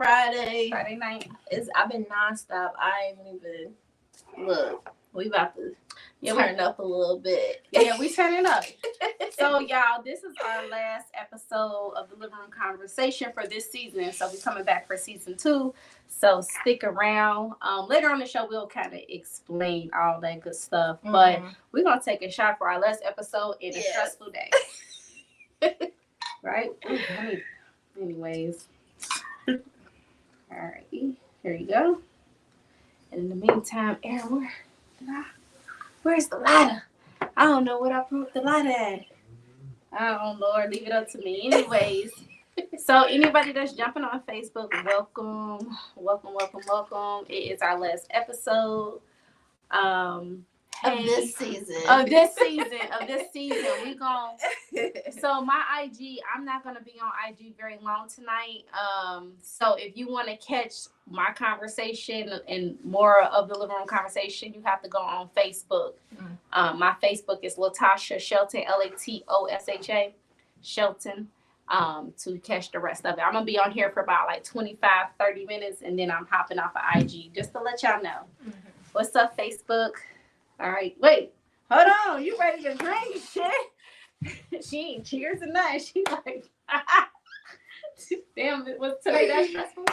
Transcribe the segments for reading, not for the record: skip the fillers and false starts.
Friday night. I've been nonstop. I ain't even look. We about to turn up a little bit. Yeah, we turning up. So, y'all, this is our last episode of the Living Room Conversation for this season. So, we're coming back for season 2. So, stick around. Later on the show, we'll kind of explain all that good stuff. Mm-hmm. But we're going to take a shot for our last episode in a stressful day. Right? Anyways. All right. Here you go. And in the meantime, Aaron, where's the lighter? I don't know what I put the lighter at. I don't know, Lord, leave it up to me. Anyways, so anybody that's jumping on Facebook, welcome. It is our last episode. Of this season. We gon' So my IG, I'm not gonna be on IG very long tonight. So if you want to catch my conversation and more of the Living Room Conversation, you have to go on Facebook. My Facebook is Latasha Shelton, Latosha Shelton. To catch the rest of it. I'm gonna be on here for about like 25-30 minutes, and then I'm hopping off of IG just to let y'all know. What's up, Facebook? All right, wait, hold on. You ready to drink shit? She ain't cheers or nothing. She like, damn, was today that stressful?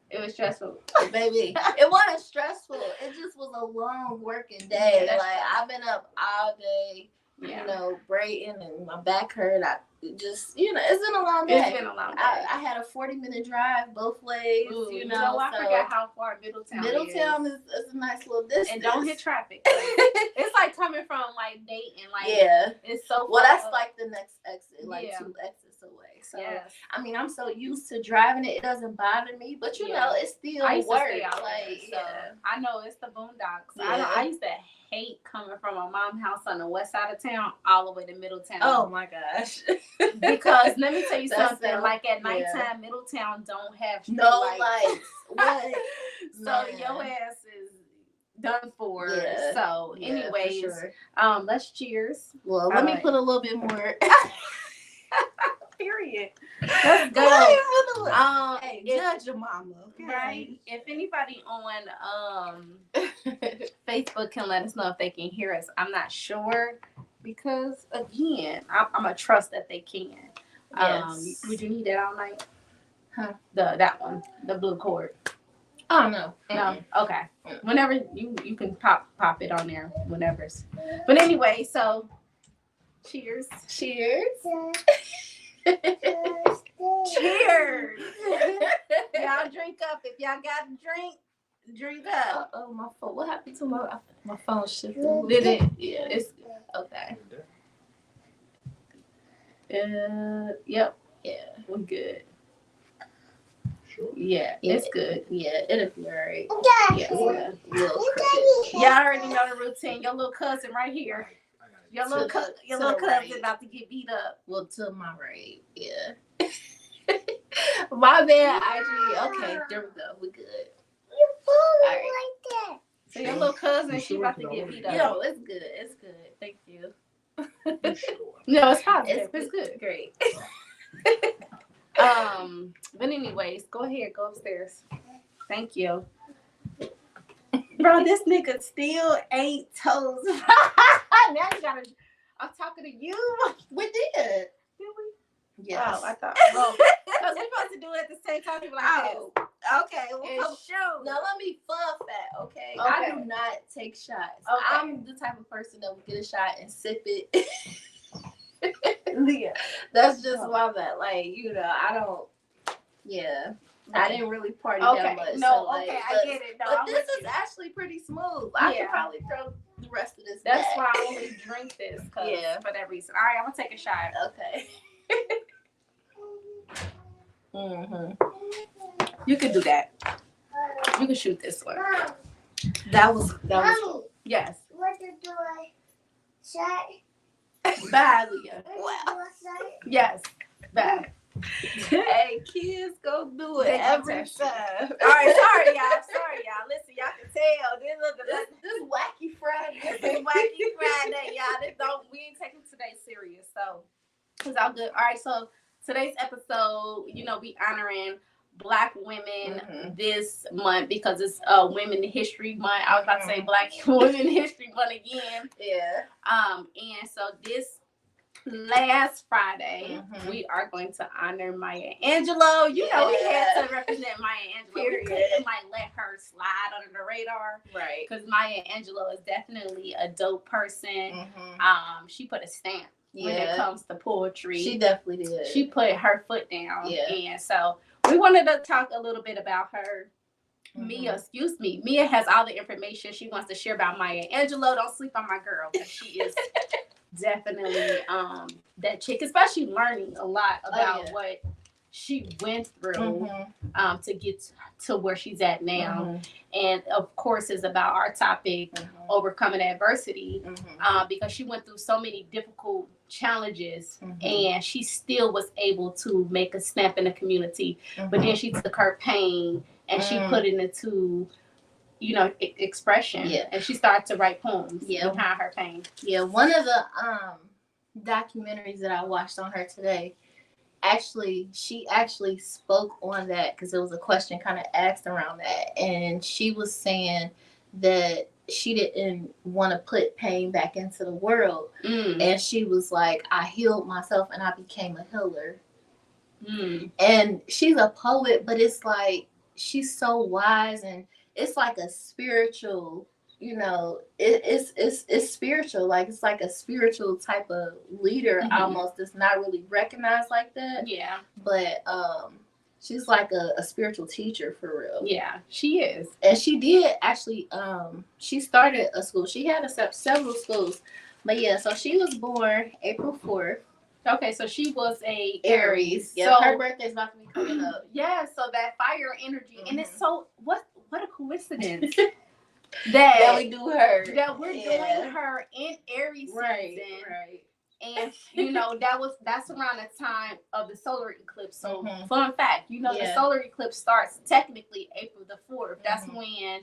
It was stressful. Baby, it wasn't stressful. It just was a long working day. Yeah, like, I've been up all day, you know, braiding, and my back hurt. It's been a long day. I had a 40-minute drive both ways. Ooh, you know, I forgot how far Middletown is a nice little distance. And don't hit traffic. It's like coming from like Dayton. Like, it's so far. Well, that's like the next exit, like 2 exits away. So I mean, I'm so used to driving it doesn't bother me, but you know, it still works. I know it's the boondocks. I used to hate coming from my mom's house on the west side of town all the way to Middletown. Oh my gosh. Because let me tell you something, like at nighttime, Middletown don't have no lights. What? So your ass is done for. Yeah. So anyways, sure. Let's cheers. Well, let me put a little bit more. Period. Let's go. Hey, judge your mama, okay? Right. If anybody on Facebook can let us know if they can hear us, I'm not sure, because again, I'm gonna trust that they can. Yes. Would you need that all night? Huh? That one, the blue cord. Oh no. No. Okay. Whenever you can pop it on there whenever. But anyway, so cheers. Cheers. Cheers. Y'all drink up. If y'all got a drink up. Oh, my phone. What happened to my phone shifted? Did it? Yeah. It's okay. Yep. Yeah, we're good. Sure. Yeah, it's good. Yeah, it'll be all right. Yeah. Y'all already know the routine. Your little cousin right here. Your little cousin about to get beat up. Well, to my right, yeah. My bad, IG. Okay, there we go. We good. You're falling right. like that. So your little cousin, she about to get beat up. Yo, it's good. It's good. Thank you. No, it's positive. It's good. Great. But anyways, go ahead. Go upstairs. Thank you. Bro, this nigga still ain't toes. Now you gotta. I'm talking to you. We did. Did we? Yes. Oh, I thought. Well, because we're supposed to do it at the same time. People like okay. Well, now let me fun fact. Okay. I do not take shots. Okay. I'm the type of person that will get a shot and sip it. Yeah. That's just my bad. Like, you know, I don't. Yeah. I didn't really party that much. No, so, like, I get it. No, but this is actually pretty smooth. I could probably throw the rest of this back. Why I only drink this. For that reason. All right, I'm going to take a shot. Okay. You can do that. You can shoot this one. That was yes. What did I say? Bye, Leah. Wow. Yes. Bye. Hey, kids, go do it every time. All right, sorry, y'all. Listen, y'all can tell this wacky Friday. This wacky Friday, y'all. We ain't taking today serious, so it's all good. All right, so today's episode, we honoring Black women Mhm. this month because it's Women History Month. I was about to say Black Women History Month again. Yeah. And so this last Friday, Mhm. we are going to honor Maya Angelou. You know, we had to represent Maya Angelou. Period. We couldn't like let her slide under the radar, Right. because Maya Angelou is definitely a dope person. Mhm. She put a stamp Yeah. when it comes to poetry. She definitely did. She put her foot down. Yeah. And so we wanted to talk a little bit about her. Mia has all the information she wants to share about Maya Angelou. Don't sleep on my girl, because she is definitely that chick, especially learning a lot about what she went through to get to where she's at now. And of course is about our topic, overcoming adversity, because she went through so many difficult challenges, and she still was able to make a snap in the community. But then she took her pain and she put it into expression, and she started to write poems behind her pain. Yeah, one of the documentaries that I watched on her today, she actually spoke on that, because there was a question kind of asked around that, and she was saying that she didn't want to put pain back into the world, and she was like, I healed myself and I became a healer. And she's a poet, but it's like she's so wise, and it's like a spiritual, it's spiritual, like it's like a spiritual type of leader, almost. It's not really recognized like that. Yeah, but she's like a spiritual teacher for real. Yeah, she is. And she did actually she started a school. She had several schools, but yeah, so she was born April 4th. Okay, so she was a Aries. Yeah, so her birthday's about to be coming up. Yeah, so that fire energy, and it's so what a coincidence that we do her, that we're doing her in Aries season, right? And that's around the time of the solar eclipse. So fun fact, the solar eclipse starts technically April the 4th. That's when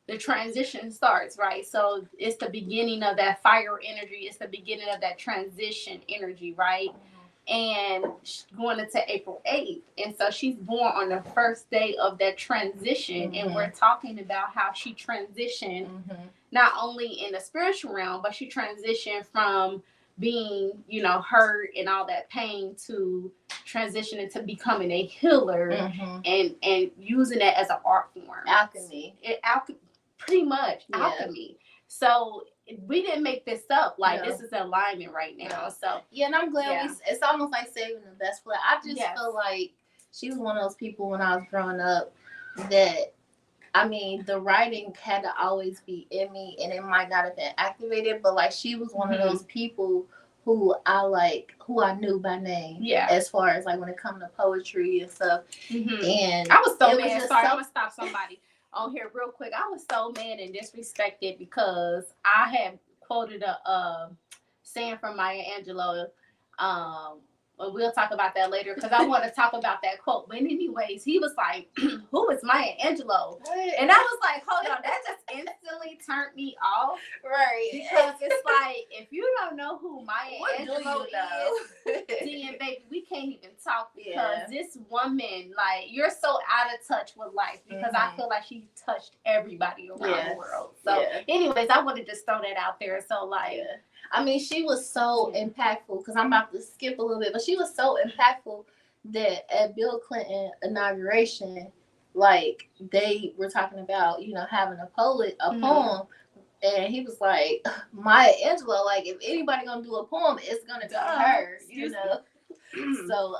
the transition starts, right? So it's the beginning of that fire energy. It's the beginning of that transition energy, right? And going into April 8th. And so she's born on the first day of that transition. And we're talking about how she transitioned not only in the spiritual realm, but she transitioned from being, hurt and all that pain to transition into becoming a healer and using that as an art form. Alchemy. Pretty much alchemy. So we didn't make this up. Like, this is alignment right now. So yeah, and I'm glad it's almost like saving the best for. I just feel like she was one of those people when I was growing up that, I mean, the writing had to always be in me, and it might not have been activated, but like she was one of those people who I knew by name. Yeah. As far as like when it comes to poetry and stuff. And I was so mad. Sorry, I'm gonna stop somebody on here real quick. I was so mad and disrespected because I had quoted a saying from Maya Angelou. But we'll talk about that later, because I want to talk about that quote. But anyways, he was like, who is Maya Angelou? And I was like, hold on, that just instantly turned me off. Right. Because it's like, if you don't know who Maya Angelou is, then baby, we can't even talk, because this woman, like, you're so out of touch with life, because I feel like she touched everybody around the world. So anyways, I wanted to just throw that out there. So like, I mean, she was so impactful, because I'm about to skip a little bit, but she was so impactful that at Bill Clinton inauguration, like, they were talking about, having a poem, and he was like, Maya Angelou, like, if anybody gonna do a poem, it's gonna be her, So,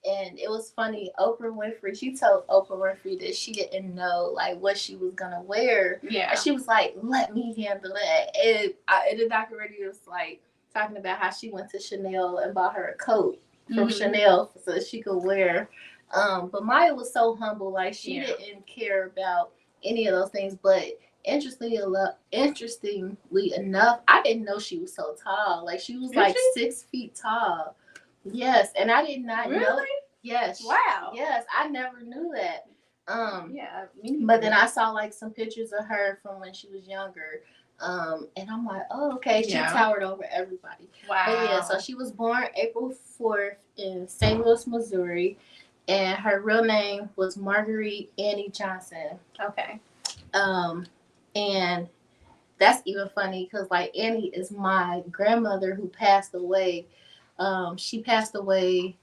and it was funny, Oprah Winfrey, she told Oprah Winfrey that she didn't know, like, what she was going to wear. Yeah. And she was like, let me handle it. And the documentary was, like, talking about how she went to Chanel and bought her a coat from Chanel so that she could wear. But Maya was so humble. Like, she didn't care about any of those things. But interestingly enough, I didn't know she was so tall. Like, she was, 6 feet tall. Yes, and I did not know. Yes. Wow. Yes, I never knew that. But then I saw like some pictures of her from when she was younger. And I'm like, oh, okay, she towered over everybody. Wow. But yeah, so she was born April 4th in St. Louis, Missouri. and her real name was Marguerite Annie Johnson. Okay. And that's even funny because like Annie is my grandmother who passed away. She passed away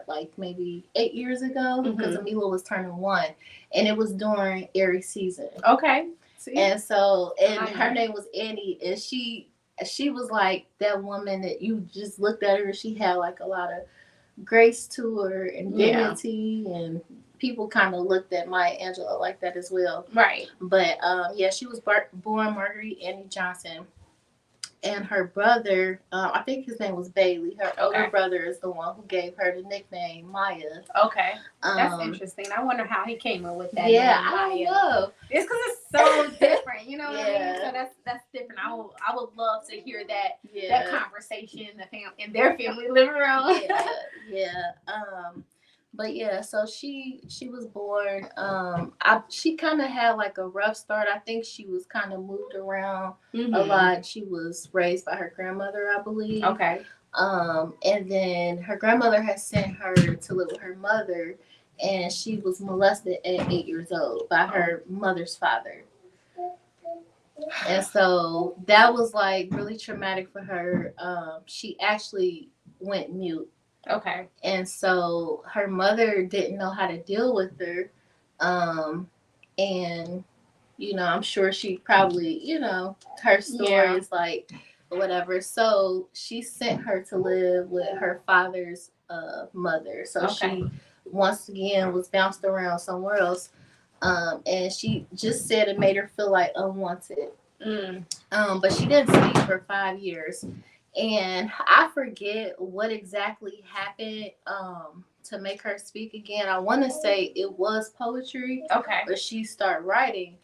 like maybe 8 years ago because Amila was turning 1, and it was during Aries season. Okay. See? And so, and her name was Annie, and she was like that woman that you just looked at her. She had like a lot of grace to her and dignity, and people kind of looked at Maya Angelou like that as well. Right. But yeah, she was born Marguerite Annie Johnson. And her brother, I think his name was Bailey. Her older brother is the one who gave her the nickname Maya. Okay, that's interesting. I wonder how he came up with that. Yeah, name, Maya. I don't know. It's because it's so different. You know what I mean? So that's different. I would love to hear that conversation in their family living room. Yeah. But yeah, so she was born. She kind of had like a rough start. I think she was kind of moved around a lot. She was raised by her grandmother, I believe. Okay. And then her grandmother had sent her to live with her mother, and she was molested at 8 years old by her mother's father. And so that was like really traumatic for her. She actually went mute. Okay. And so her mother didn't know how to deal with her. And, I'm sure she probably, her story is like whatever. So she sent her to live with her father's mother. So she, once again, was bounced around somewhere else. And she just said it made her feel like unwanted. But she didn't speak for 5 years. And I forget what exactly happened to make her speak again. I want to say it was poetry. Okay. But she started writing.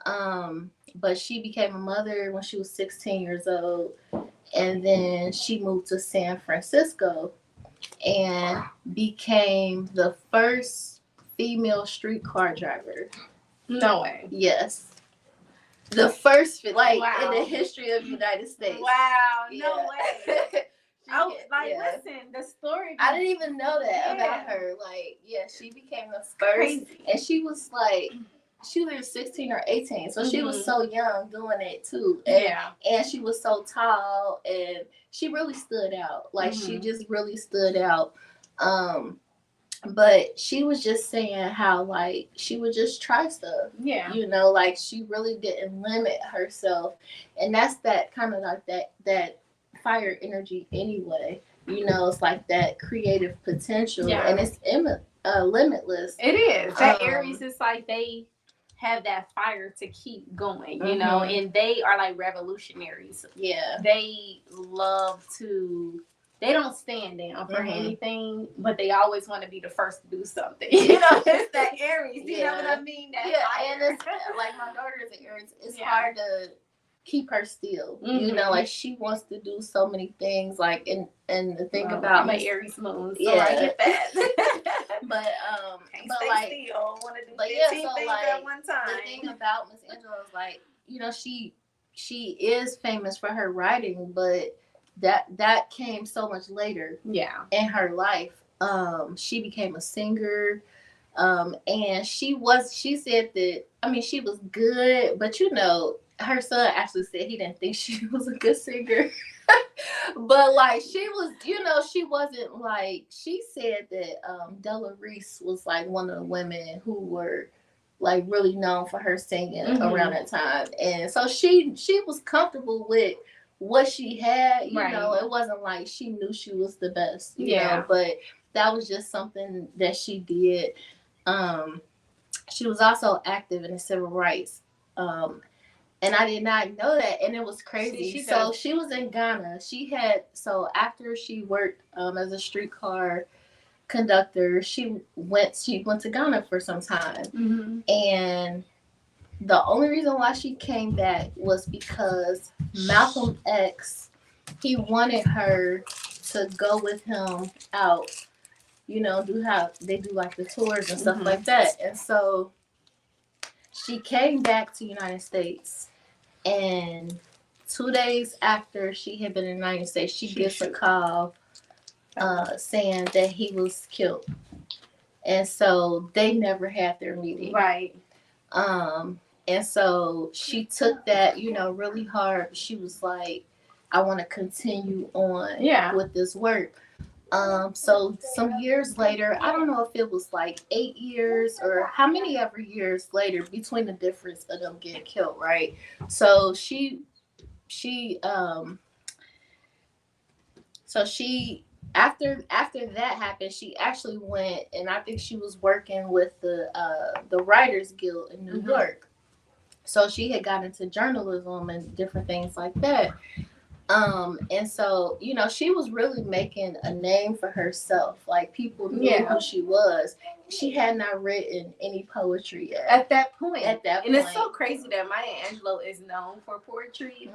But she became a mother when she was 16 years old. And then she moved to San Francisco and became the first female streetcar driver. No way. Yes. The first, in the history of the United States. Wow, no way. Listen, the story. I didn't even know that about her. She became the first. Crazy. And she was she was 16 or 18. So she was so young doing it too. And she was so tall, and she really stood out. She just really stood out. But she was just saying how she would just try stuff. Yeah. She really didn't limit herself. And that's that kind of like that fire energy anyway. It's like that creative potential. Yeah. And it's limitless. It is. That Aries is like they have that fire to keep going, and they are like revolutionaries. Yeah. They love to... They don't stand down for anything, but they always want to be the first to do something. It's that Aries. You know what I mean? That fire. And it's like my daughter is an Aries. It's hard to keep her still. She wants to do so many things. And the thing about my Aries moon, so I get that. but stay still. Want to do 15 things at one time. The thing about Miss Angela is she is famous for her writing, but that came so much later in her life. She became a singer, and she said that, she was good, but her son actually said he didn't think she was a good singer. But she was, she wasn't she said that Della Reese was one of the women who were really known for her singing around that time. And so she was comfortable with what she had, it wasn't like she knew she was the best, you know, but that was just something that she did. She was also active in the civil rights. And I did not know that, and it was crazy. So she was in Ghana. After she worked as a streetcar conductor, she went to Ghana for some time. And the only reason why she came back was because Malcolm X, he wanted her to go with him out, do how they do the tours and stuff like that. And so she came back to the United States, and 2 days after she had been in the United States, she gets a call saying that he was killed. And so they never had their meeting. Right. And so she took that, really hard. She was like, I want to continue on with this work. So some years later, I don't know if it was like 8 years or how many ever years later between the difference of them getting killed, right? So she after that happened, she actually went, and I think she was working with the Writers Guild in New York. So she had got into journalism and different things like that. And so, she was really making a name for herself. Like, people knew who she was. She had not written any poetry yet. At that point. And it's so crazy that Maya Angelou is known for poetry,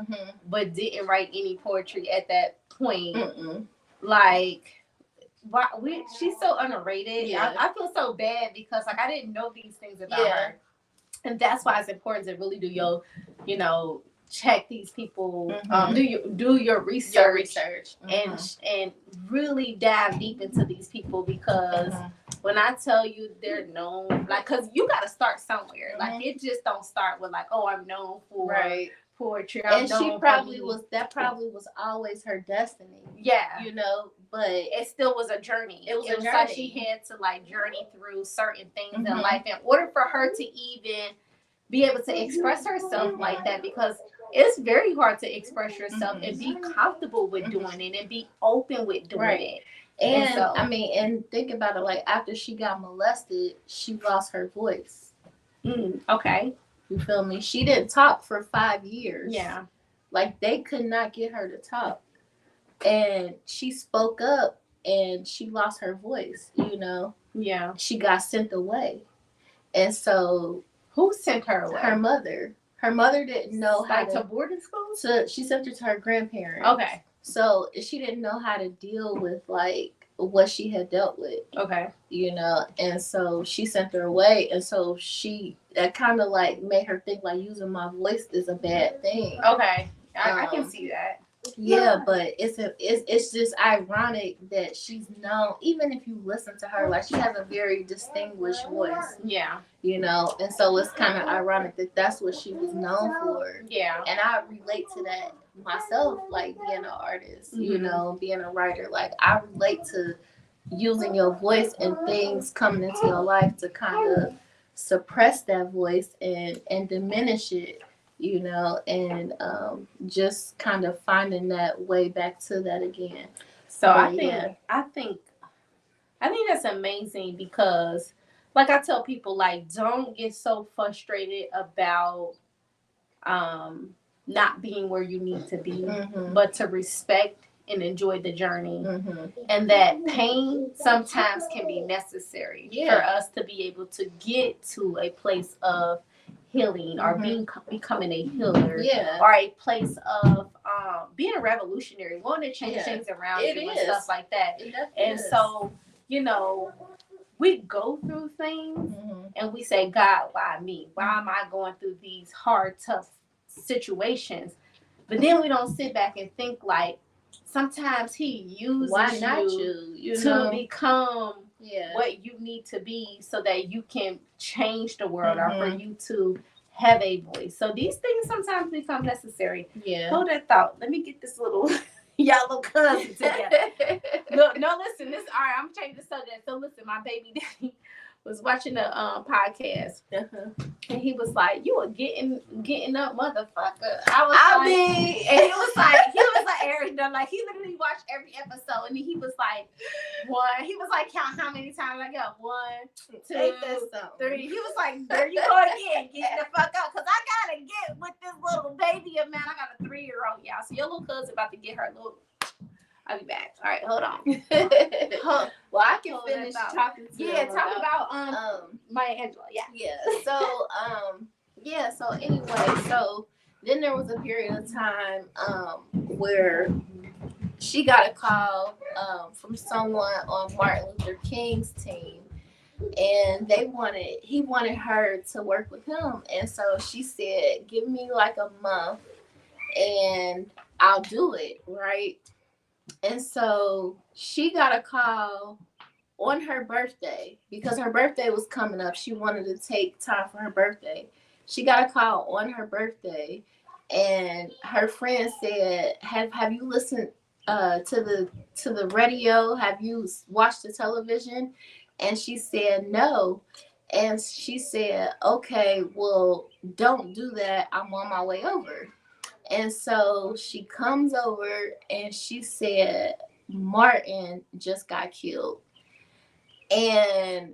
but didn't write any poetry at that point. Like, she's so underrated. Yeah. I feel so bad because, like, I didn't know these things about her. And that's why it's important to really do your, check these people, do your research, and really dive deep into these people, because when I tell you they're known, like, because you got to start somewhere. Like, it just don't start with like, oh, I'm known for poetry. And she probably was always her destiny. Yeah. But it still was a journey. It was a journey. Like she had to like journey through certain things in life in order for her to even be able to express herself like that, because it's very hard to express yourself and be comfortable with doing it and be open with doing it. And so, and think about it, like, after she got molested, she lost her voice. Okay. You feel me? She didn't talk for 5 years. Yeah. Like, they could not get her to talk. And she spoke up and she lost her voice, Yeah. She got sent away. And so, who sent her away? Her mother. Her mother didn't know how to boarding school? So she sent her to her grandparents. Okay. So she didn't know how to deal with like what she had dealt with. Okay. And so she sent her away, and so that kind of like made her think like using my voice is a bad thing. Okay. I can see that. Yeah, but it's just ironic that she's known, even if you listen to her, like, she has a very distinguished voice. Yeah. And so it's kind of ironic that that's what she was known for. Yeah. And I relate to that myself, like being an artist, being a writer. Like, I relate to using your voice and things coming into your life to kind of suppress that voice and diminish it. And just kind of finding that way back to that again. So I think that's amazing, because, like, I tell people, like, don't get so frustrated about not being where you need to be, but to respect and enjoy the journey, and that pain sometimes can be necessary for us to be able to get to a place of healing, or becoming a healer, or a place of being a revolutionary, wanting to change things around you and stuff like that. And so, we go through things and we say, God, why me? Why am I going through these hard, tough situations? But then we don't sit back and think, like, sometimes he uses you to become what you need to be, so that you can change the world, or for you to have a voice. So these things sometimes become necessary. Yeah. Hold that thought. Let me get this little yellow cousin together. Look, no, listen. All right, I'm changing the subject. So listen, my baby daddy was watching a podcast, and he was like, "You were getting up, motherfucker." And he was like, Aaron, like, he literally watched every episode, and he was like, count how many times I got 1, 2, 3. He was like, there you go again, getting the fuck out, because I gotta get with this little baby of mine. I got a 3-year-old, y'all. So your little cousin about to get her little. I'll be back. All right, hold on. Well, I can finish talking to you. Talk about Maya Angelou. Yeah. So anyway, so then there was a period of time where she got a call from someone on Martin Luther King's team, and he wanted her to work with him. And so she said, give me like a month and I'll do it, right? And so she got a call on her birthday, because her birthday was coming up, she wanted to take time for her birthday. She got a call on her birthday, and her friend said, "Have you listened to the radio? Have you watched the television?" And she said, "No." And she said, "Okay, well, don't do that. I'm on my way over." And so she comes over and she said, "Martin just got killed." And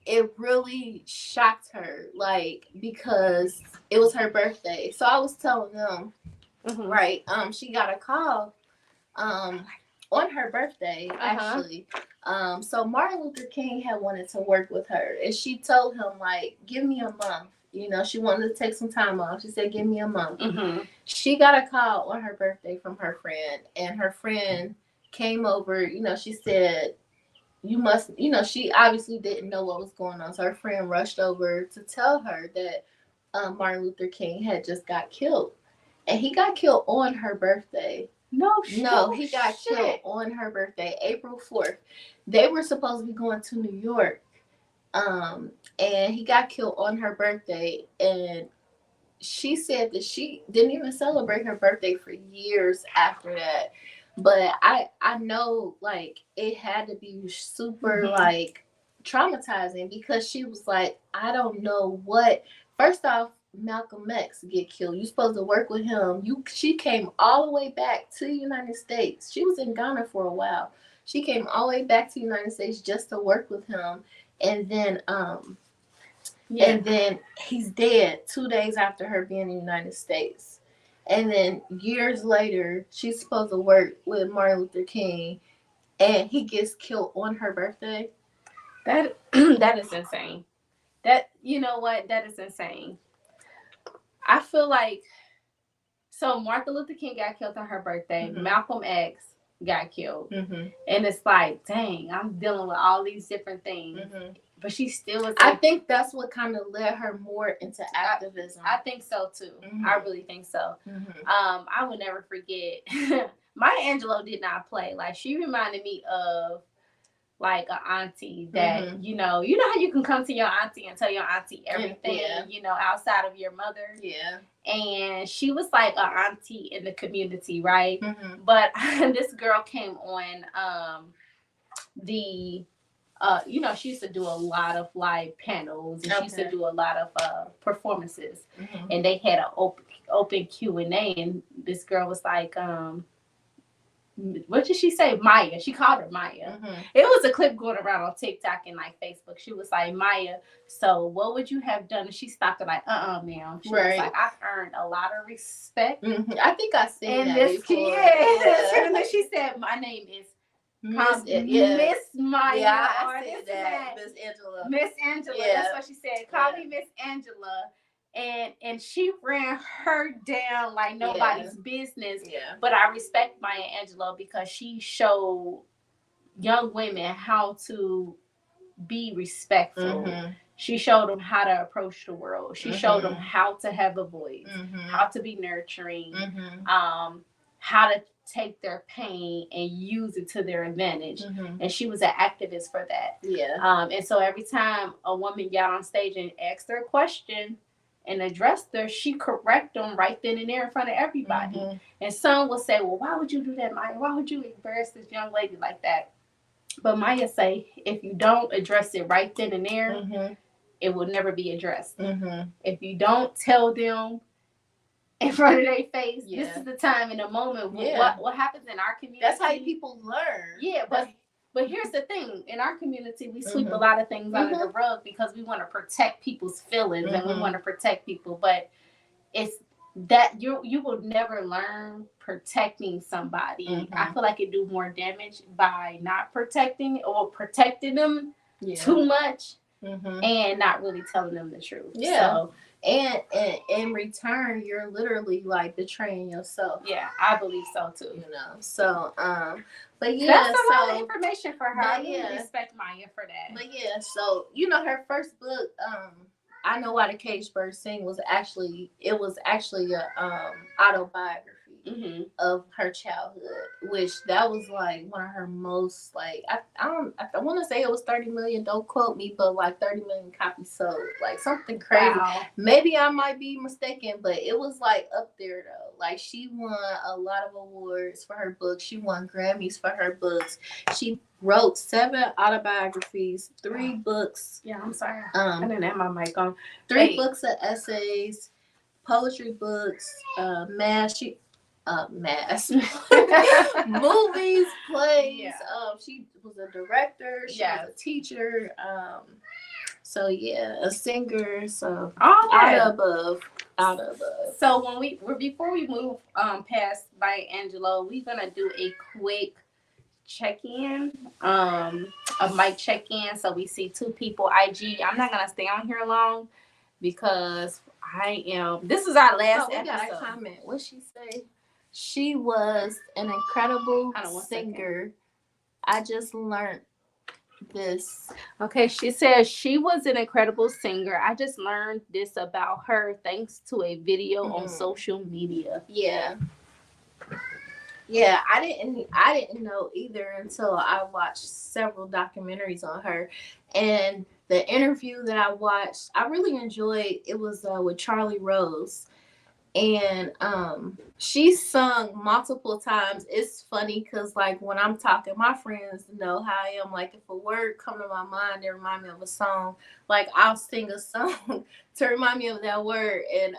it really shocked her, like, because it was her birthday. So I was telling them, right, she got a call on her birthday, actually. So Martin Luther King had wanted to work with her, and she told him, like, give me a month. You know, she wanted to take some time off. She said, give me a month. She got a call on her birthday from her friend, and her friend came over. You know, she said, you must, you know, she obviously didn't know what was going on. So her friend rushed over to tell her that Martin Luther King had just got killed. And he got killed on her birthday. No, he got killed on her birthday, April 4th. They were supposed to be going to New York. And he got killed on her birthday. And she said that she didn't even celebrate her birthday for years after that. But I know, like, it had to be super like traumatizing, because she was like, I don't know what. First off, Malcolm X get killed. You supposed to work with him. She came all the way back to the United States. She was in Ghana for a while. She came all the way back to the United States just to work with him. And then and then he's dead 2 days after her being in the United States. And then years later, she's supposed to work with Martin Luther King, and he gets killed on her birthday. That that is insane. That, you know what? That is insane. I feel like, so Martin Luther King got killed on her birthday. Malcolm X got killed. And it's like, dang, I'm dealing with all these different things. But she still was. I think that's what kind of led her more into activism. I think so too. I really think so. I would never forget. Maya Angelou did not play. Like, she reminded me of like an auntie that you know how you can come to your auntie and tell your auntie everything, you know, outside of your mother. And she was like an auntie in the community, right? But this girl came on the you know, she used to do a lot of like panels, and she used to do a lot of performances, and they had an open Q&A, and this girl was like, what did she say? Maya. She called her Maya. It was a clip going around on TikTok and like Facebook. She was like, Maya, so what would you have done? And she stopped her like, ma'am. She was like, I earned a lot of respect. I think I seen that before. And then she said, my name is Miss Maya. Yeah, I see that. Miss Angela. Miss Angela. That's what she said. Call me Miss Angela. And she ran her down like nobody's business. But I respect Maya Angelou because she showed young women how to be respectful. She showed them how to approach the world. She showed them how to have a voice, how to be nurturing, how to take their pain and use it to their advantage. And she was an activist for that. And so every time a woman got on stage and asked her a question and addressed her, she corrected them right then and there in front of everybody. And some will say, well, why would you do that, Maya? Why would you embarrass this young lady like that? But Maya say, if you don't address it right then and there, it will never be addressed. If you don't tell them in front of their face, this is the time and the moment. What happens in our community? That's how people learn. But here's the thing. In our community, we sweep a lot of things under the rug because we want to protect people's feelings and we want to protect people. But it's that you will never learn protecting somebody. I feel like it do more damage by not protecting or protecting them too much and not really telling them the truth. So, and in return, you're literally like betraying yourself. I believe so too. You know, so but that's a lot of information for her. I really respect Maya for that. But so you know, her first book, I Know Why the Caged Birds Sing, was actually a autobiography. of her childhood, which that was like one of her most like I want to say it was 30 million. Don't quote me, but like 30 million copies sold, like something crazy. Wow. Maybe I might be mistaken, but it was like up there though. Like she won a lot of awards for her books. She won Grammys for her books. She wrote 7 autobiographies, 3 books. Yeah, I'm sorry. I didn't have my mic on. 3 books of essays, poetry books, mass, movies, plays. Yeah. She was a director. She was a teacher. So yeah, a singer. So out above. So before we move past by Angelo, we're gonna do a quick check-in, a mic check-in. So we see 2 people IG. I'm not gonna stay on here long because this is our last episode. Got a comment. What she say? She was an incredible singer. I just learned this. Okay, she says she was an incredible singer. I just learned this about her thanks to a video on social media. Yeah, I didn't know either until I watched several documentaries on her, and the interview that I watched, I really enjoyed. It was with Charlie Rose. And she sung multiple times. It's funny because like when I'm talking, my friends know how I am. Like if a word come to my mind, they remind me of a song. Like I'll sing a song to remind me of that word. And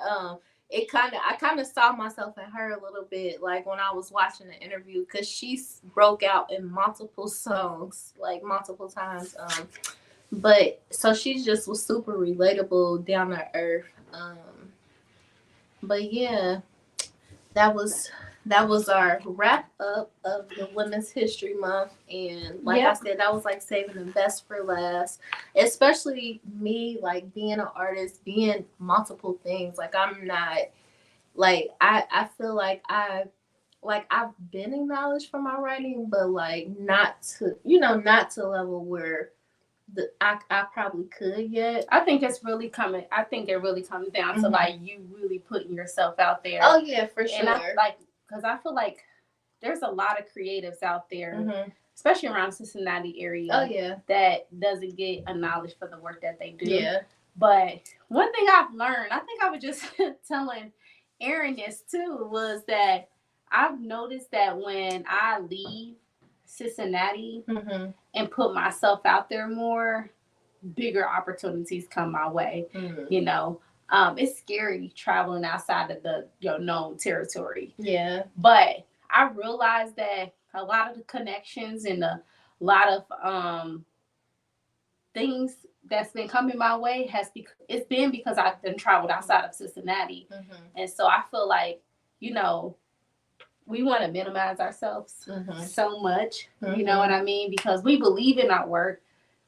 I kind of saw myself in her a little bit, like when I was watching the interview, because she broke out in multiple songs, like multiple times. But so she just was super relatable, down to earth. But yeah, that was our wrap up of the Women's History Month, and like I said, that was like saving the best for last. Especially me, like being an artist, being multiple things. Like I'm not, like I feel like I've been acknowledged for my writing, but like not to the level where I probably could yet. I think it really comes down to like you really putting yourself out there. Oh yeah, for sure. And because I feel like there's a lot of creatives out there, especially around Cincinnati area. Oh yeah, that doesn't get acknowledged for the work that they do. Yeah. But one thing I've learned, I think I was just telling Erin this too, was that I've noticed that when I leave Cincinnati and put myself out there more, bigger opportunities come my way. You know, it's scary traveling outside of the known territory. Yeah, but I realized that a lot of the connections and a lot of things that's been coming my way it's been because I've been traveled outside of Cincinnati. And so I feel like we want to minimize ourselves so much, you know what I mean? Because we believe in our work,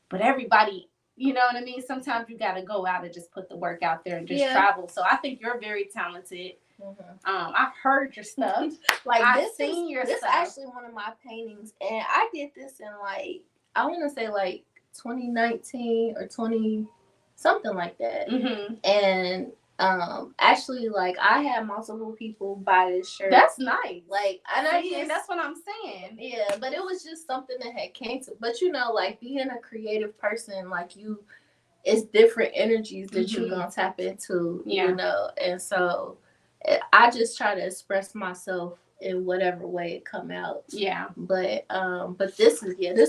but everybody, you know what I mean? Sometimes you got to go out and just put the work out there and just travel. So I think you're very talented. I've heard your stuff. Like I've seen your this stuff. Actually one of my paintings, and I did this in like, I want to say like 2019 or 20 something like that. And actually, like I had multiple people buy this shirt. That's nice. Like, and that's what I'm saying. Yeah, but it was just something that had came to. But like being a creative person, like it's different energies that you're gonna tap into. You know, and so I just try to express myself in whatever way it come out. Yeah. But this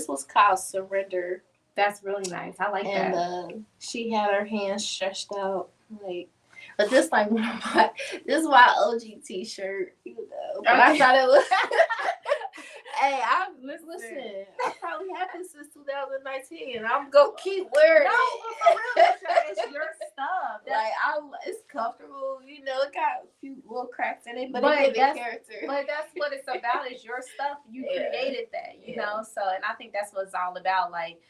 was called Surrender. That's really nice. I like that. And she had her hands stretched out, like. But this like one of my this is my OG t-shirt, you know. But I thought it was hey, listen, I probably had this since 2019 and I'm gonna keep wearing it. No, for real, it's your stuff. It's comfortable, you know, it got a few little cracks in it, but it gives it character. But that's what it's about, is your stuff. You created that, you know. So and I think that's what it's all about, like,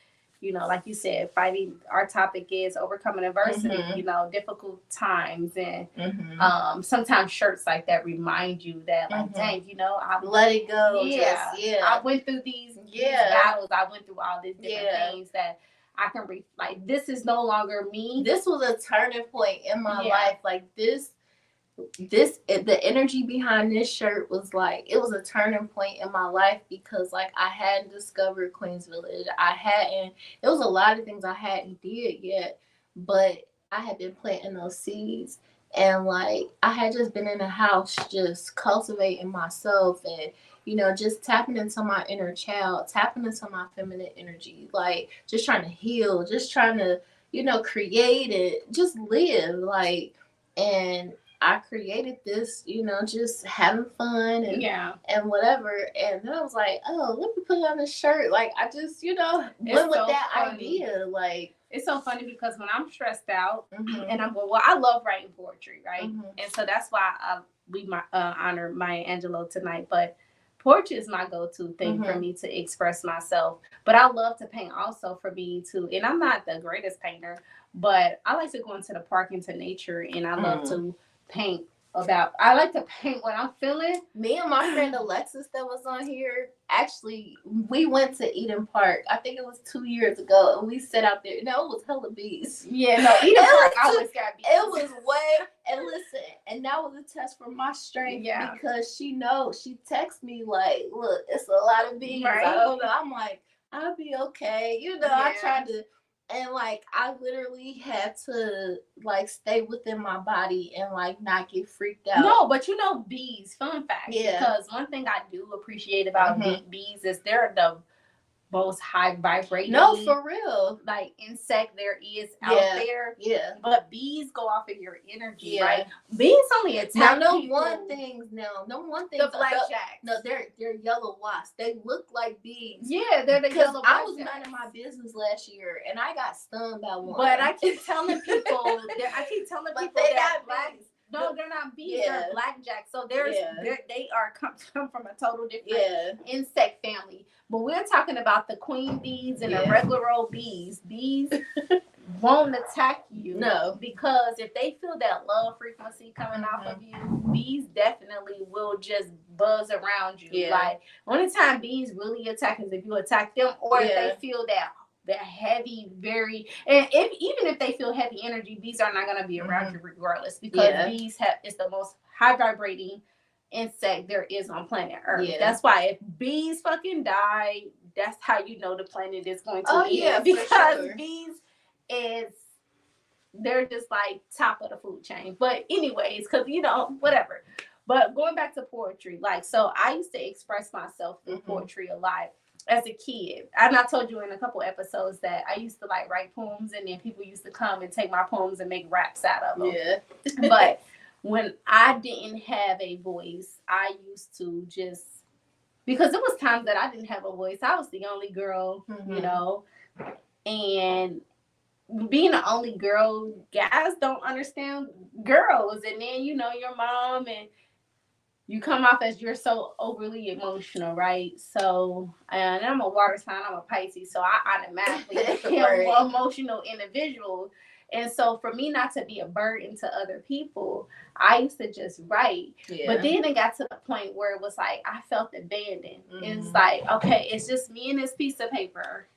you know, like you said, fighting. Our topic is overcoming adversity, you know, difficult times. And sometimes shirts like that remind you that, like, dang, you know, I let it go. Yeah. I went through these battles. I went through all these different things that I can like, this is no longer me. This was a turning point in my life. Like this, the energy behind this shirt was like, it was a turning point in my life, because like I hadn't discovered Queens Village. It was a lot of things I hadn't did yet, but I had been planting those seeds. And like I had just been in the house just cultivating myself, and just tapping into my inner child, tapping into my feminine energy, like just trying to heal, just trying to create it, just live, like. And I created this, just having fun and whatever. And then I was like, oh, let me put on this shirt. Like I just, went with that idea. Like it's so funny because when I'm stressed out and I'm going, well, I love writing poetry, right? And so that's why we honor Maya Angelou tonight. But poetry is my go-to thing for me to express myself. But I love to paint also for me too. And I'm not the greatest painter, but I like to go into the park, into nature, and I love to paint I like to paint what I'm feeling. Me and my friend Alexis that was on here, actually, we went to Eden Park. I think it was 2 years ago, and we sat out there. No, it was hella bees. Yeah, no, Eden Park always got bees. It was and listen, and that was a test for my strength, because she texts me like, look, it's a lot of bees. Right. I don't know. I'm like, I'll be okay. I tried to. And like I literally had to like stay within my body and like not get freaked out. No, but bees, fun fact. Yeah. Because one thing I do appreciate about bees is they're the most high vibrating. No, for real. Like insect there is out there. Yeah. But bees go off of your energy, right? Bees only attack people. No one thing. The blackjacks. No, they're yellow wasps. They look like bees. Yeah, they're the yellow wasps. I was minding my business last year and I got stung by one. But I keep telling people that they got black. bees. No, they're not bees. They're blackjacks. So they come from a total different insect family. But we're talking about the queen bees and the regular old bees. Bees won't attack you. No. Because if they feel that love frequency coming off of you, bees definitely will just buzz around you. Yeah. Like, only time bees really attack is if you attack them, or if they feel that heavy, even if they feel heavy energy, bees are not going to be around you regardless, because bees is the most high vibrating insect there is on planet Earth. Yeah. That's why if bees fucking die, that's how you know the planet is going to end. Because bees they're just like top of the food chain. But anyways, because whatever. But going back to poetry, like, so I used to express myself through poetry a lot as a kid. And I told you in a couple episodes that I used to like write poems, and then people used to come and take my poems and make raps out of them. Yeah. But when I didn't have a voice, I used to just, because it was times that I didn't have a voice. I was the only girl, and being the only girl, guys don't understand girls. And then, your mom, and you come off as you're so overly emotional, right? So, and I'm a water sign, I'm a Pisces, so I automatically am an emotional individual. And so for me not to be a burden to other people, I used to just write. Yeah. But then it got to the point where it was like, I felt abandoned. It's like, okay, it's just me and this piece of paper.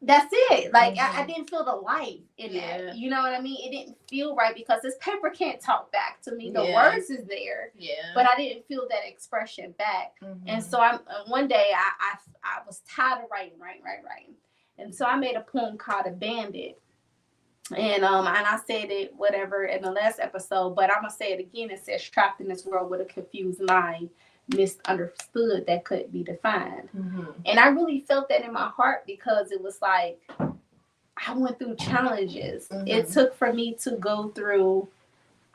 That's it. Like, I didn't feel the life in that. You know what I mean? It didn't feel right because this paper can't talk back to me. The words is there. Yeah. But I didn't feel that expression back. And so one day I was tired of writing. And so I made a poem called Abandoned. And I said it, whatever, in the last episode, but I'm going to say it again. It says, trapped in this world with a confused mind, misunderstood that couldn't be defined. And I really felt that in my heart because it was like, I went through challenges. It took for me to go through,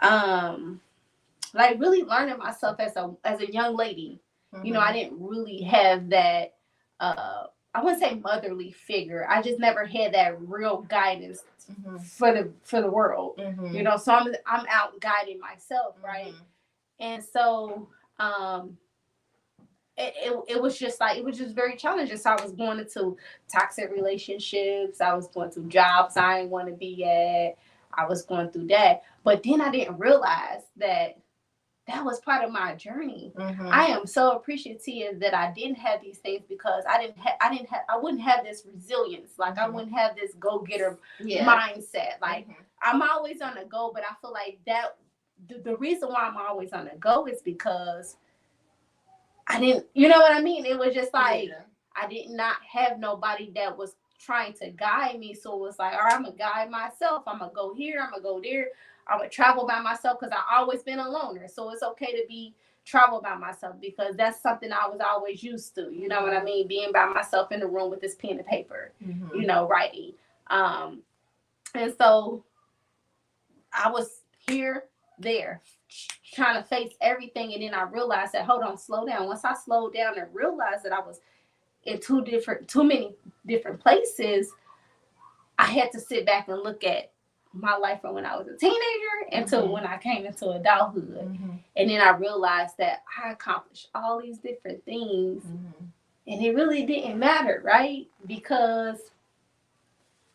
like really learning myself as a young lady. I didn't really have that, I wouldn't say motherly figure. I just never had that real guidance for the world. So I'm out guiding myself, right? And so it was just very challenging. So I was going into toxic relationships. I was going through jobs I didn't want to be at. I was going through that. But then I didn't realize that was part of my journey. I am so appreciative that I didn't have these things because I wouldn't have this resilience. Like I wouldn't have this go-getter mindset. Like I'm always on the go, but I feel like that the reason why I'm always on the go is because I didn't, you know what I mean? It was just like, I did not have nobody that was trying to guide me. So it was like, all right, I'm going to guide myself. I'm going to go here. I'm going to go there. I'm going to travel by myself because I've always been a loner. So it's okay to travel by myself because that's something I was always used to. You know what I mean? Being by myself in the room with this pen and paper, you know, writing. And so I was here, there, trying to face everything. And then I realized that, hold on, slow down. Once I slowed down and realized that I was in too many different places, I had to sit back and look at my life from when I was a teenager until when I came into adulthood. And then I realized that I accomplished all these different things and it really didn't matter, right? Because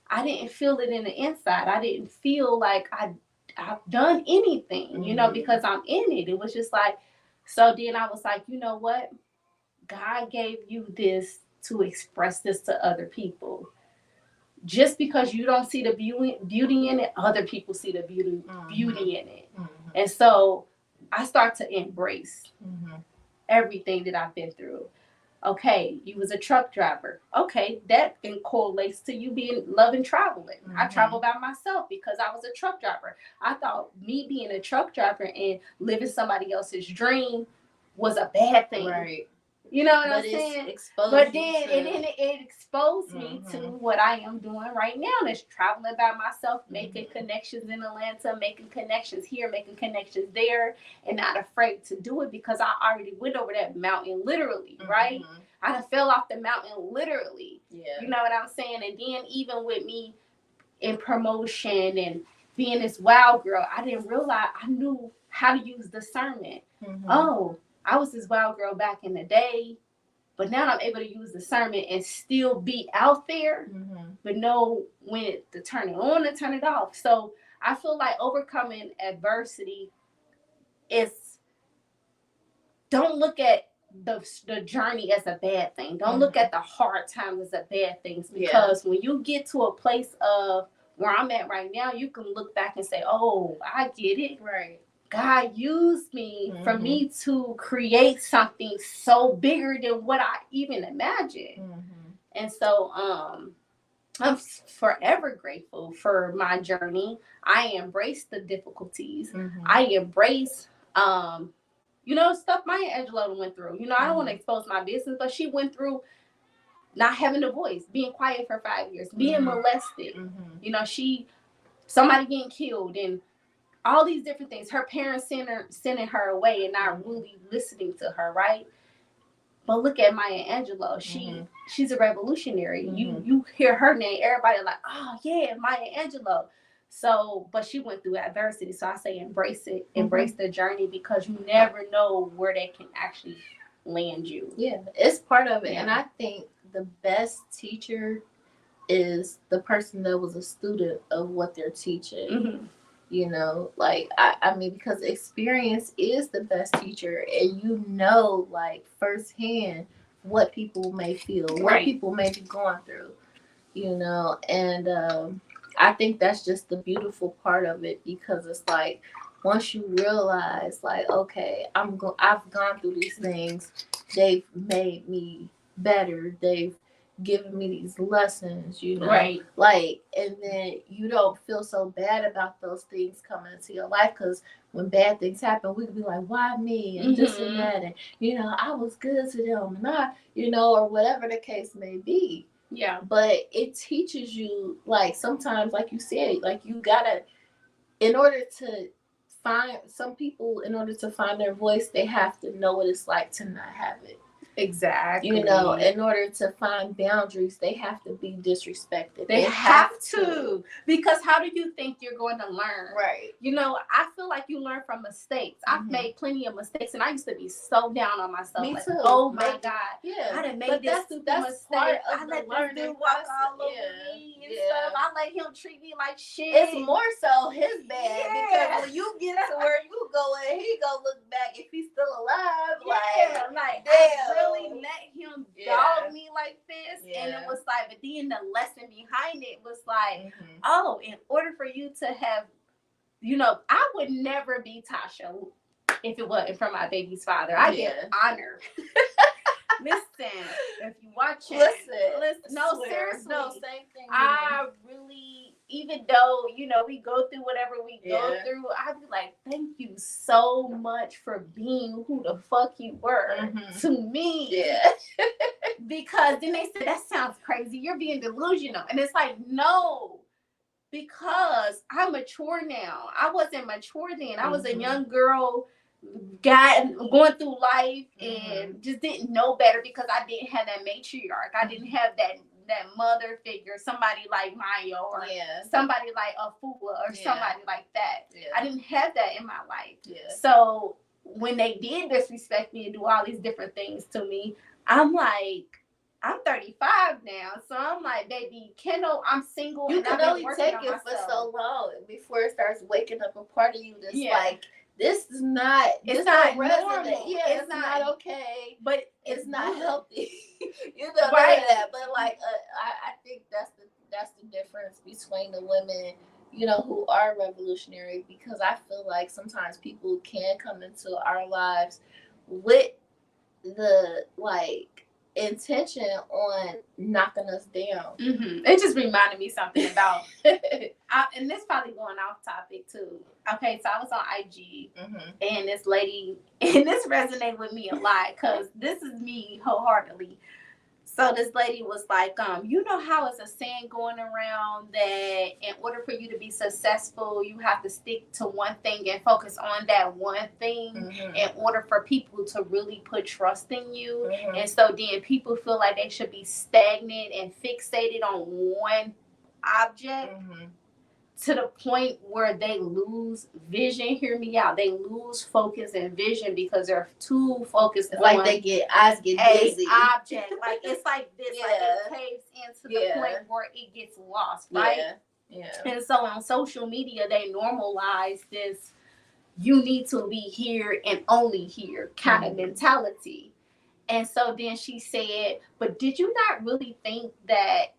I didn't feel it in the inside. I didn't feel like I've done anything, you know, because I'm in it. It was just like, so then I was like, you know what? God gave you this to express this to other people. Just because you don't see the beauty in it, other people see the beauty in it. And so I start to embrace everything that I've been through. Okay, you was a truck driver. Okay, that correlates to you loving traveling. I travel by myself because I was a truck driver. I thought me being a truck driver and living somebody else's dream was a bad thing. Right. You know what I'm saying? But then it exposed me to what I am doing right now. That's traveling by myself, making connections in Atlanta, making connections here, making connections there, and not afraid to do it because I already went over that mountain literally, right? I done fell off the mountain literally. Yeah. You know what I'm saying? And then even with me in promotion and being this wild girl, I didn't realize I knew how to use discernment. Oh, I was this wild girl back in the day, but now I'm able to use discernment and still be out there, but know when to turn it on and turn it off. So I feel like overcoming adversity is, don't look at the journey as a bad thing. Don't look at the hard times as a bad thing, because when you get to a place of where I'm at right now, you can look back and say, oh, I get it. Right. God used me for me to create something so bigger than what I even imagined. And so I'm forever grateful for my journey. I embrace the difficulties. I embrace, you know, stuff Maya Angelou went through. You know, I don't want to expose my business, but she went through not having a voice, being quiet for 5 years, being molested. You know, somebody getting killed and all these different things. Her parents sending her away and not really listening to her, right? But look at Maya Angelou. She's a revolutionary. You hear her name, everybody like, oh yeah, Maya Angelou. So, but she went through adversity. So I say embrace it, embrace the journey, because you never know where they can actually land you. Yeah, it's part of it. And I think the best teacher is the person that was a student of what they're teaching. You know, like, I mean, because experience is the best teacher, and you know, like, firsthand what people may feel, what people may be going through, you know, and I think that's just the beautiful part of it, because it's like, once you realize, like, okay, I've gone through these things, they've made me better, they've giving me these lessons, you know, like, and then you don't feel so bad about those things coming into your life, because when bad things happen, we could be like, why me, and this and that, and, you know, I was good to them, and I, you know, or whatever the case may be. But it teaches you, like, sometimes, like you said, like, you gotta, in order to find, some people, in order to find their voice, they have to know what it's like to not have it. Exactly. You know, in order to find boundaries, they have to be disrespected. They have to. Because how do you think you're going to learn? Right. You know, I feel like you learn from mistakes. I've made plenty of mistakes, and I used to be so down on myself. Me too. Oh my God. Yeah. I done made this stupid mistake. I let this dude walk all over me and stuff. I let him treat me like shit. It's more so his bad, because when you get to where you going, he gonna look back if he's still alive. Like damn. I really let him dog me like this, and it was like, but then the lesson behind it was like, oh, in order for you to have, you know, I would never be Tasha if it wasn't for my baby's father. I get honor. Listen, if you watch it, listen. No, seriously. No, same thing. I really, even though, you know, we go through whatever we go through, I'd be like, thank you so much for being who the fuck you were to me. Yeah. Because then they said, that sounds crazy. You're being delusional. And it's like, no, because I'm mature now. I wasn't mature then. I was a young girl going through life and just didn't know better because I didn't have that matriarch. I didn't have that mother figure, somebody like Maya or somebody like Afua or somebody like that. Yeah. I didn't have that in my life. Yeah. So when they did disrespect me and do all these different things to me, I'm like, I'm 35 now, so I'm like, baby, Kendall, I'm single. You can only take it for so long before it starts waking up a part of you that's like, this is not, it's not normal. Yeah, it's not okay, but it's not healthy. You know, that. But like, I think that's the difference between the women, you know, who are revolutionary, because I feel like sometimes people can come into our lives with the like intention on knocking us down. It just reminded me something about and this probably going off topic too. Okay, so I was on IG and this lady, and this resonated with me a lot because this is me wholeheartedly. So this lady was like, you know how it's a saying going around that in order for you to be successful, you have to stick to one thing and focus on that one thing in order for people to really put trust in you. And so then people feel like they should be stagnant and fixated on one object to the point where they lose vision. Hear me out. They lose focus and vision because they're too focused on like eyes get busy. Object. Like it's like this, like it caves into the point where it gets lost, right? Yeah. And so on social media, they normalize this, you need to be here and only here kind of mentality. And so then she said, but did you not really think that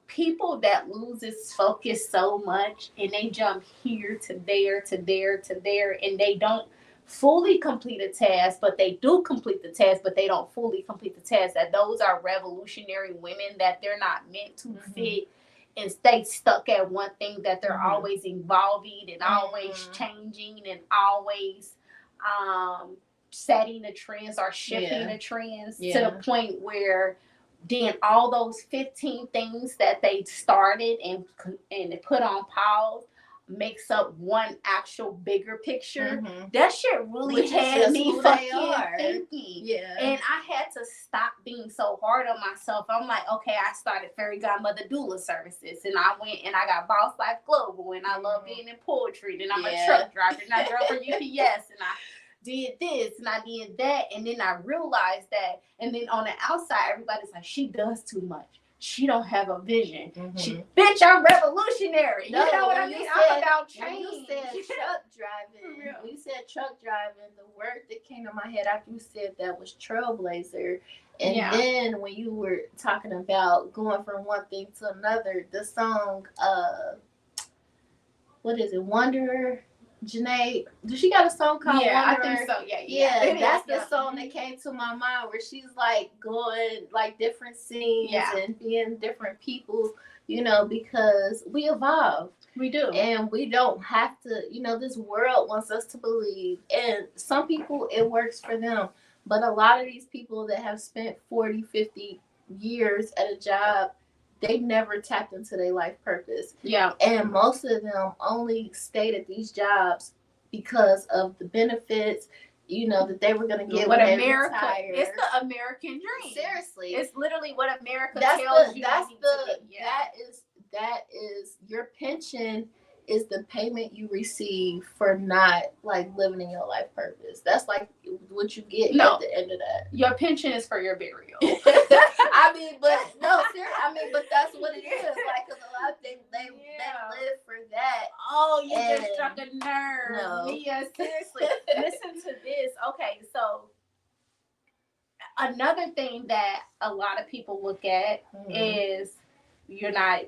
people that loses focus so much and they jump here to there to there to there and they don't fully complete a task, but they do complete the task, but they don't fully complete the task, that those are revolutionary women, that they're not meant to fit and stay stuck at one thing, that they're always evolving and always changing and always setting the trends or shifting the trends to the point where then all those 15 things that they started and put on pause makes up one actual bigger picture. That shit really had me fucking thinking. Yeah. And I had to stop being so hard on myself. I'm like, okay, I started Fairy Godmother Doula Services, and I went and I got Boss Life Global, and I love being in poetry, and I'm a truck driver, and I drove for UPS, and I did this and I did that, and then I realized that, and then on the outside everybody's like, she does too much, she don't have a vision. Bitch, I'm revolutionary. No, you know what I mean? I'm about change. You said truck driving. When you said truck driving, the word that came to my head after you said that was trailblazer. And then when you were talking about going from one thing to another, the song what is it, Wanderer? Janae, does she got a song called Wanderer? I think so. Yeah. That's the song that came to my mind, where she's like going like different scenes and being different people, you know, because we evolve. We do. And we don't have to, you know, this world wants us to believe. And some people, it works for them. But a lot of these people that have spent 40, 50 years at a job, they never tapped into their life purpose. Yeah. And most of them only stayed at these jobs because of the benefits, you know, that they were going to get when they retired. It's the American dream. Seriously. It's literally what America tells you. That is your pension is the payment you receive for not like living in your life purpose. That's like what you get at the end of that. Your pension is for your burial. I mean, but no, seriously. I mean, but that's what it is. Like, because a lot of things they live for that. Oh, you just struck a nerve. No. Mia, seriously. Listen to this. Okay, so another thing that a lot of people look at is you're not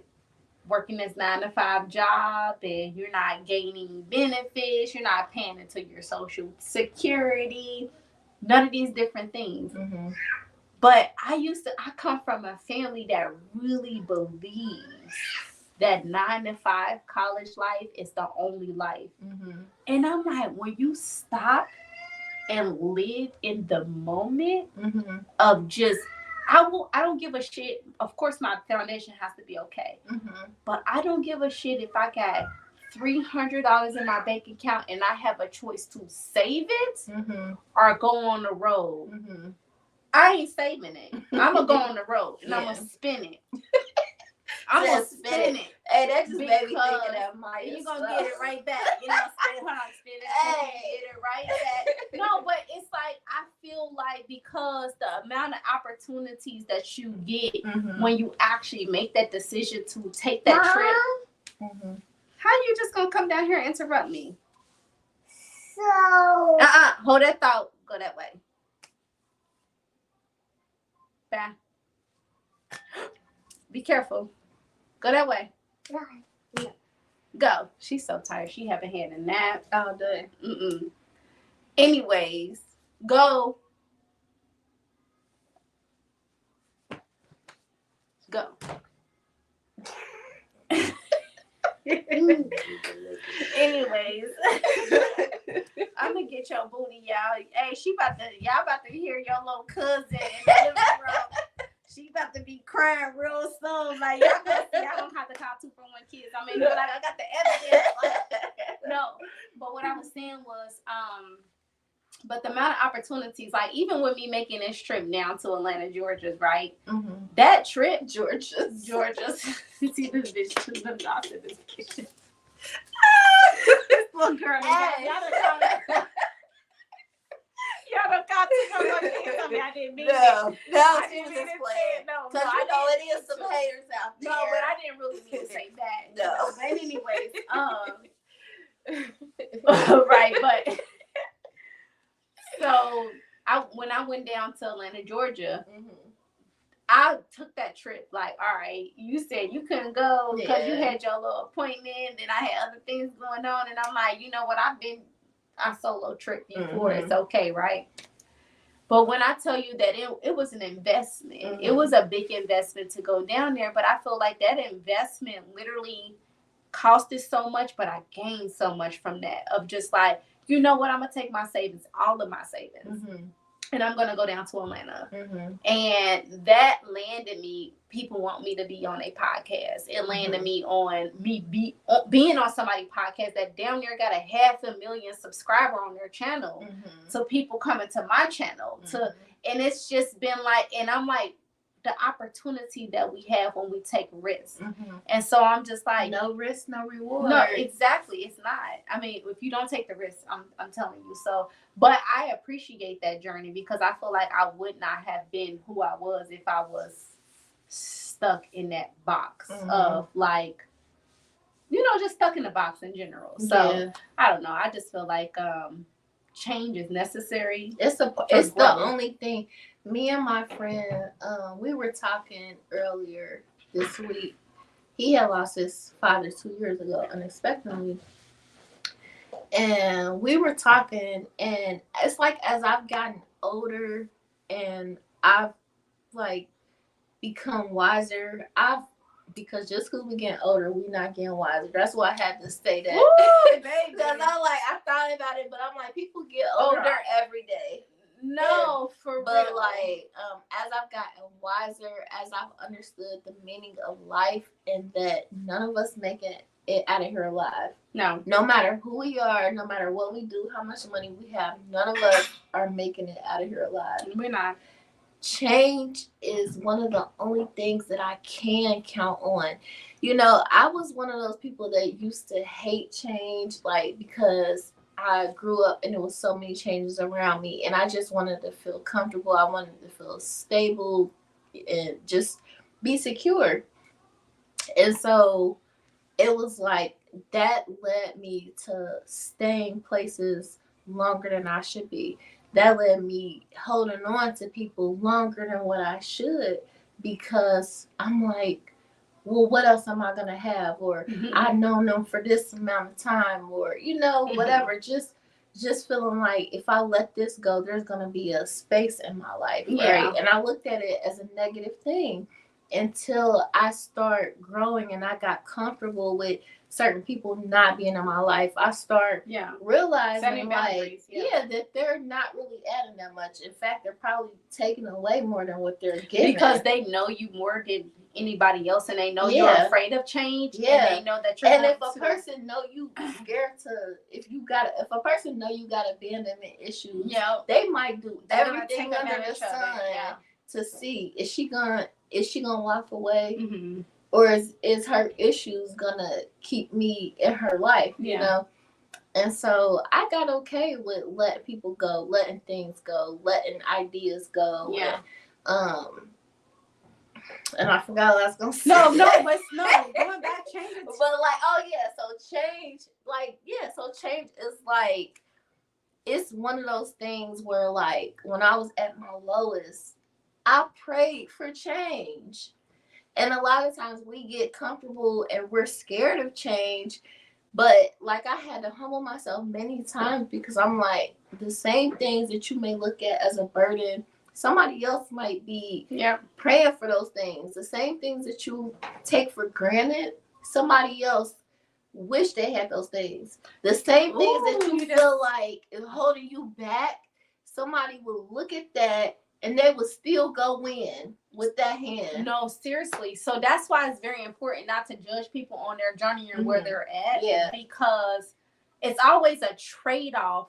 working this 9-to-5 job and you're not gaining benefits, you're not paying into your social security, none of these different things. Mm-hmm. But I come from a family that really believes that 9-to-5 college life is the only life. Mm-hmm. And I'm like, when you stop and live in the moment Mm-hmm. of just, I don't give a shit. Of course, my foundation has to be okay. Mm-hmm. But I don't give a shit if I got $300 in my bank account and I have a choice to save it Mm-hmm. or go on the road. Mm-hmm. I ain't saving it. I'm going to go on the road and I'm going to spin it. I'm going to spin it. Hey, that just made me think of that Maya you're going to stuff. get it right back. You know, spin it, Hey. get it right back. No, but it's like, I feel like because the amount of opportunities that you get when you actually make that decision to take that trip. Mm-hmm. How you just going to come down here and interrupt me? So. Hold that thought. Go that way. Back. Be careful. Go that way. Yeah. Go. She's so tired. She haven't had a nap. All day. Anyways, go. Go. Anyways, I'm gonna get your booty, y'all. Hey, y'all about to hear your little cousin in the living room. She about to be crying real soon. Like y'all gonna have to call 241 kids. I mean, like I got the evidence. No, but what I was saying was, but the amount of opportunities, like even with me making this trip down to Atlanta, Georgia, right? Mm-hmm. That trip, Georgia. See this bitch, let me off in this picture. This little girl, Hey. y'all don't got to know kids. I mean, I didn't mean it. No, I she didn't was mean just to playing. say it. No, Because you know it is some haters out there. No, but I didn't really mean to say that. No. But anyways, right, but so when I went down to Atlanta, Georgia, I took that trip like, all right, you said you couldn't go because you had your little appointment and I had other things going on. And I'm like, you know what? I solo trip before. It's okay, right? But when I tell you that it was an investment, it was a big investment to go down there. But I feel like that investment literally costed so much, but I gained so much from that of just like, you know what? I'm going to take my savings, all of my savings. And I'm going to go down to Atlanta. And that landed me, people want me to be on a podcast. It landed me on being on somebody's podcast that down there got 500,000 subscribers on their channel. So people coming to my channel. And it's just been like, and I'm like, the opportunity that we have when we take risks. And so I'm just like, no risk, no reward. No, exactly. It's not. I mean, if you don't take the risk, I'm telling you. So, but I appreciate that journey because I feel like I would not have been who I was if I was stuck in that box of like, you know, just stuck in the box in general. So I don't know. I just feel like change is necessary. It's the only thing. Me and my friend, we were talking earlier this week. He had lost his father 2 years ago unexpectedly. And we were talking, and it's like as I've gotten older and I've like become wiser, because just because we getting older, we not getting wiser. That's why I had to say that. Because I thought about it, but I'm like, people get older every day. No, for real. But like, as I've gotten wiser, as I've understood the meaning of life, and that none of us make it out of here alive. No matter who we are, no matter what we do, how much money we have, none of us are making it out of here alive. We're not. Change is one of the only things that I can count on. You know, I was one of those people that used to hate change, like, because I grew up and there was so many changes around me, and I just wanted to feel comfortable. I wanted to feel stable and just be secure. And so it was like that led me to staying places longer than I should be. That led me holding on to people longer than what I should, because I'm like, well, what else am I gonna have? Or Mm-hmm. I've known them for this amount of time, or whatever. Just feeling like if I let this go, there's gonna be a space in my life, right? And I looked at it as a negative thing until I start growing and I got comfortable with certain people not being in my life. I start realizing like that they're not really adding that much. In fact, they're probably taking away more than what they're getting because they know you more than anybody else, and they know you're afraid of change, and they know that you're. And if a person know you scared to, if a person know you got abandonment issues, they might do everything under the sun to see is she gonna walk away, or is her issues gonna keep me in her life, you know? And so I got okay with letting people go, letting things go, letting ideas go. And I forgot what I was gonna say. No, going back, change. But so change is like, it's one of those things where like when I was at my lowest, I prayed for change. And a lot of times we get comfortable and we're scared of change. But like I had to humble myself many times because I'm like, the same things that you may look at as a burden, somebody else might be praying for those things. The same things that you take for granted, somebody else wish they had those things. The same things that you feel like is holding you back, somebody will look at that and they will still go in with that hand. No, seriously. So that's why it's very important not to judge people on their journey or where they're at. Yeah. Because it's always a trade-off.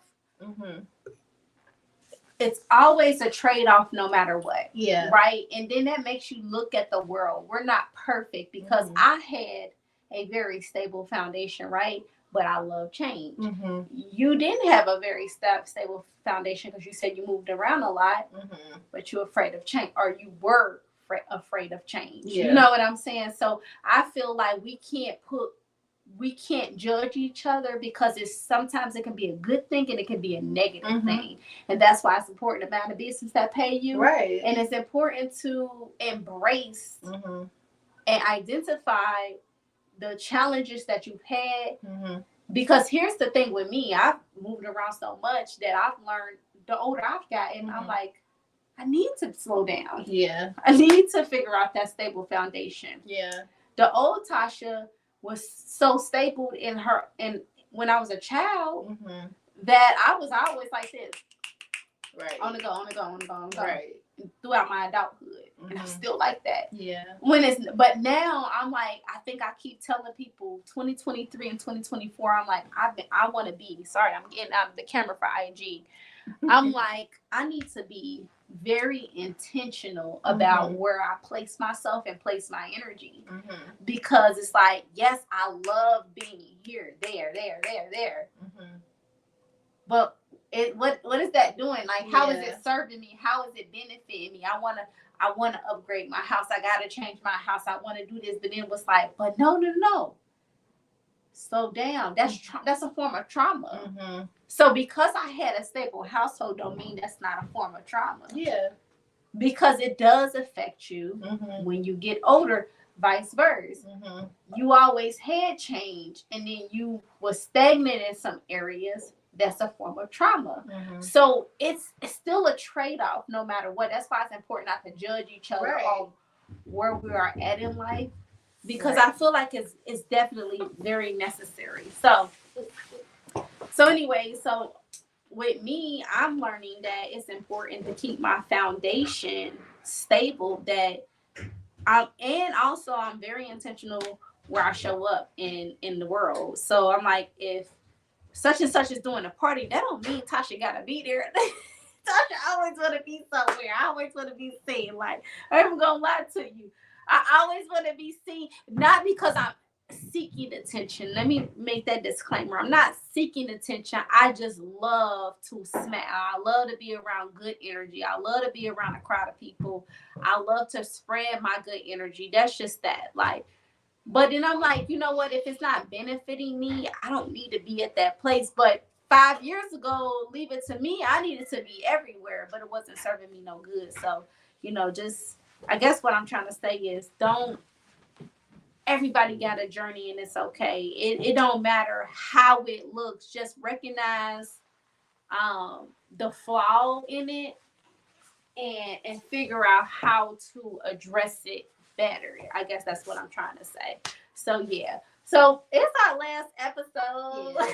It's always a trade-off no matter what. Yeah. Right? And then that makes you look at the world. We're not perfect because I had a very stable foundation, right? But I love change. You didn't have a very stable foundation because you said you moved around a lot, but you're afraid of change, or you were afraid of change. You know what I'm saying? So I feel like we can't judge each other because sometimes it can be a good thing and it can be a negative thing. And that's why it's important to find a business that pay you. Right. And it's important to embrace and identify the challenges that you've had. Because here's the thing with me, I've moved around so much that I've learned the older I've gotten, I'm like, I need to slow down. I need to figure out that stable foundation. The old Tasha was so stable in when I was a child that I was always like this. Right. On the go. Right. Throughout my adulthood. And I'm still like that. Yeah. But now I'm like, I think I keep telling people 2023 and 2024, I'm like, I want to be, sorry, I'm getting out of the camera for IG. I'm like, I need to be very intentional about where I place myself and place my energy. Because it's like, yes, I love being here, there. But what is that doing? Like, how is it serving me? How is it benefiting me? I want to upgrade my house. I got to change my house. I want to do this. But then it was like, but no. Slow down. That's a form of trauma. So because I had a stable household don't mean that's not a form of trauma. Yeah. Because it does affect you when you get older, vice versa. You always had change and then you were stagnant in some areas. That's a form of trauma. So it's still a trade-off no matter what. That's why it's important not to judge each other on where we are at in life. Because I feel like it's definitely very necessary. So anyway, so with me, I'm learning that it's important to keep my foundation stable. I'm very intentional where I show up in the world. So I'm like, if such and such is doing a party, that don't mean Tasha gotta be there. Tasha always want to be somewhere. I always want to be seen. Like, I'm gonna lie to you. I always want to be seen, not because I'm seeking attention. Let me make that disclaimer. I'm not seeking attention. I just love to smack. I love to be around good energy. I love to be around a crowd of people. I love to spread my good energy. That's just that. Like, but then I'm like, you know what? If it's not benefiting me, I don't need to be at that place. But 5 years ago, leave it to me. I needed to be everywhere, but it wasn't serving me no good. So, just, I guess what I'm trying to say is don't everybody got a journey and it's okay. It don't matter how it looks. Just recognize the flaw in it and figure out how to address it better. I guess that's what I'm trying to say. So yeah. So it's our last episode. Yeah.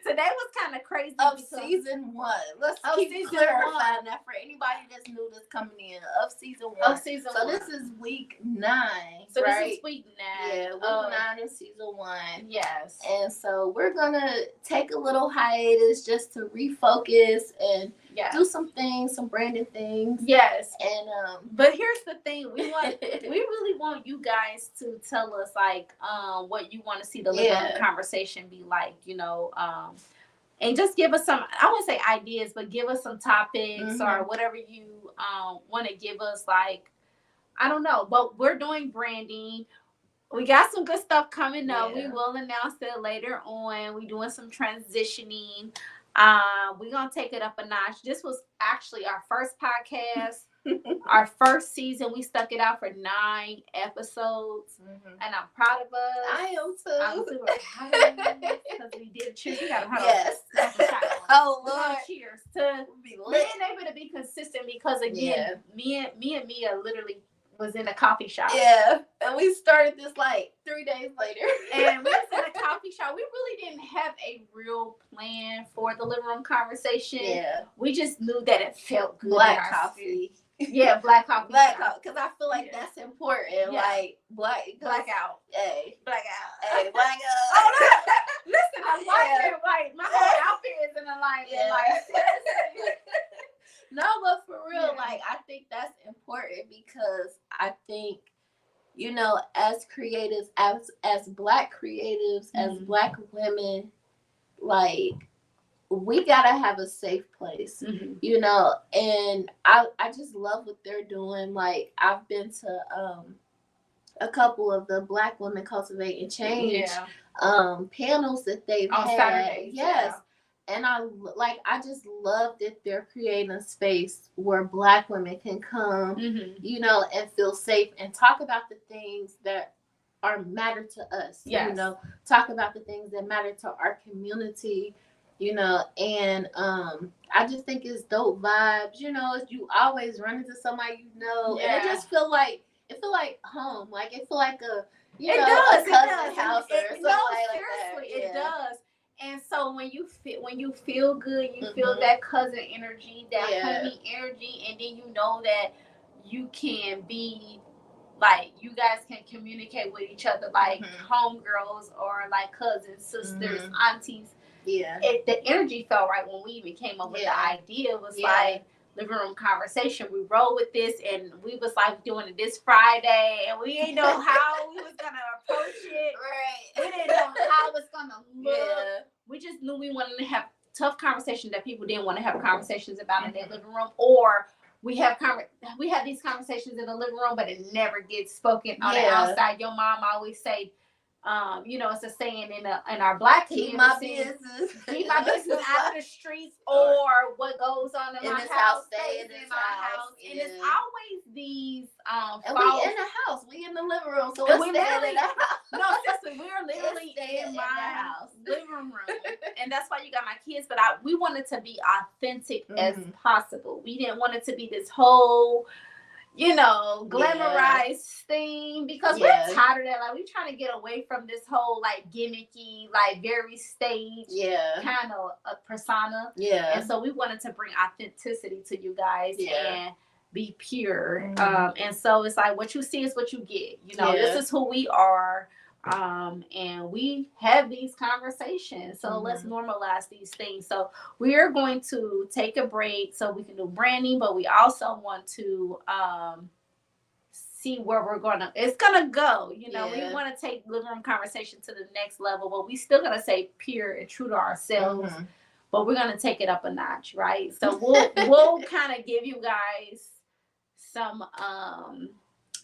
Today was kind of crazy of because season 1. Let's Of keep season clarifying 1. that for anybody that's new that's coming in of season 1. of season So 1. this is week 9. So right? this is week 9. Yeah, week 9 in season 1. Yes. And so we're gonna take a little hiatus just to refocus and Yes. do some things, some branding things. Yes. And But here's the thing: we really want you guys to tell us like what you want to see the living room conversation be like, and just give us some, I wouldn't say ideas, but give us some topics or whatever you want to give us. Like, I don't know, but we're doing branding. We got some good stuff coming up. We will announce it later on. We're doing some transitioning. We're going to take it up a notch. This was actually our first podcast. Our first season, we stuck it out for 9 episodes, and I'm proud of us. I am too. I'm super proud of us because we did cheers. We got to Yes. Oh Lord. Cheers to being able to be consistent because again, me and Mia literally was in a coffee shop. Yeah, and we started this like 3 days later. And we was in a coffee shop. We really didn't have a real plan for the living room conversation. Yeah, we just knew that it felt good. Black coffee. Yeah, black coffee. Black coffee, because I feel like that's important. Yeah. Like blackout. Hey, Blackout. hey, blackout. Oh, no. Listen, I'm white and white. My whole outfit is in alignment. Yeah. Like, no, but for real, like I think that's important because I think, as creatives, as Black creatives, as Black women, like we gotta have a safe place, and I just love what they're doing. Like I've been to a couple of the Black Women Cultivate and Change panels that they've on had. Saturdays. Yes. And I just love that they're creating a space where Black women can come, and feel safe and talk about the things that matter to us. Yes. Talk about the things that matter to our community, and I just think it's dope vibes. You always run into somebody and it just feel like home. Like it feel like a a cousin's house or something like that. It does. And so when you feel good, you feel that cousin energy, that homie energy, and then you know that you can be like, you guys can communicate with each other like homegirls or like cousins, sisters, aunties. Yeah. The energy felt right when we even came up with the idea. It was like living room conversation. We rolled with this, and we was like doing it this Friday, and we didn't know how we was gonna approach it. Right. We didn't know how it was gonna look. Yeah. We just knew we wanted to have tough conversations that people didn't want to have conversations about in their living room, or we have these conversations in the living room, but it never gets spoken on the outside. Your mom always say, it's a saying in our Black community. Keep my business out of the streets, or what goes on in my house stays in my house. Yeah. And it's always these and we in the house. We in the living room. So we're staying in the house. No, seriously, we're literally in my house, living room. And that's why you got my kids. But we wanted to be authentic as possible. We didn't want it to be this whole glamorized thing, because we're tired of that. Like, we're trying to get away from this whole like gimmicky, like very staged kind of persona. Yeah. And so we wanted to bring authenticity to you guys and be pure. And so it's like, what you see is what you get. This is who we are. And we have these conversations, so let's normalize these things. So we are going to take a break so we can do branding, but we also want to see where it's gonna go. We want to take living room conversation to the next level, but we still gonna say pure and true to ourselves, but we're gonna take it up a notch, right? So we'll kind of give you guys some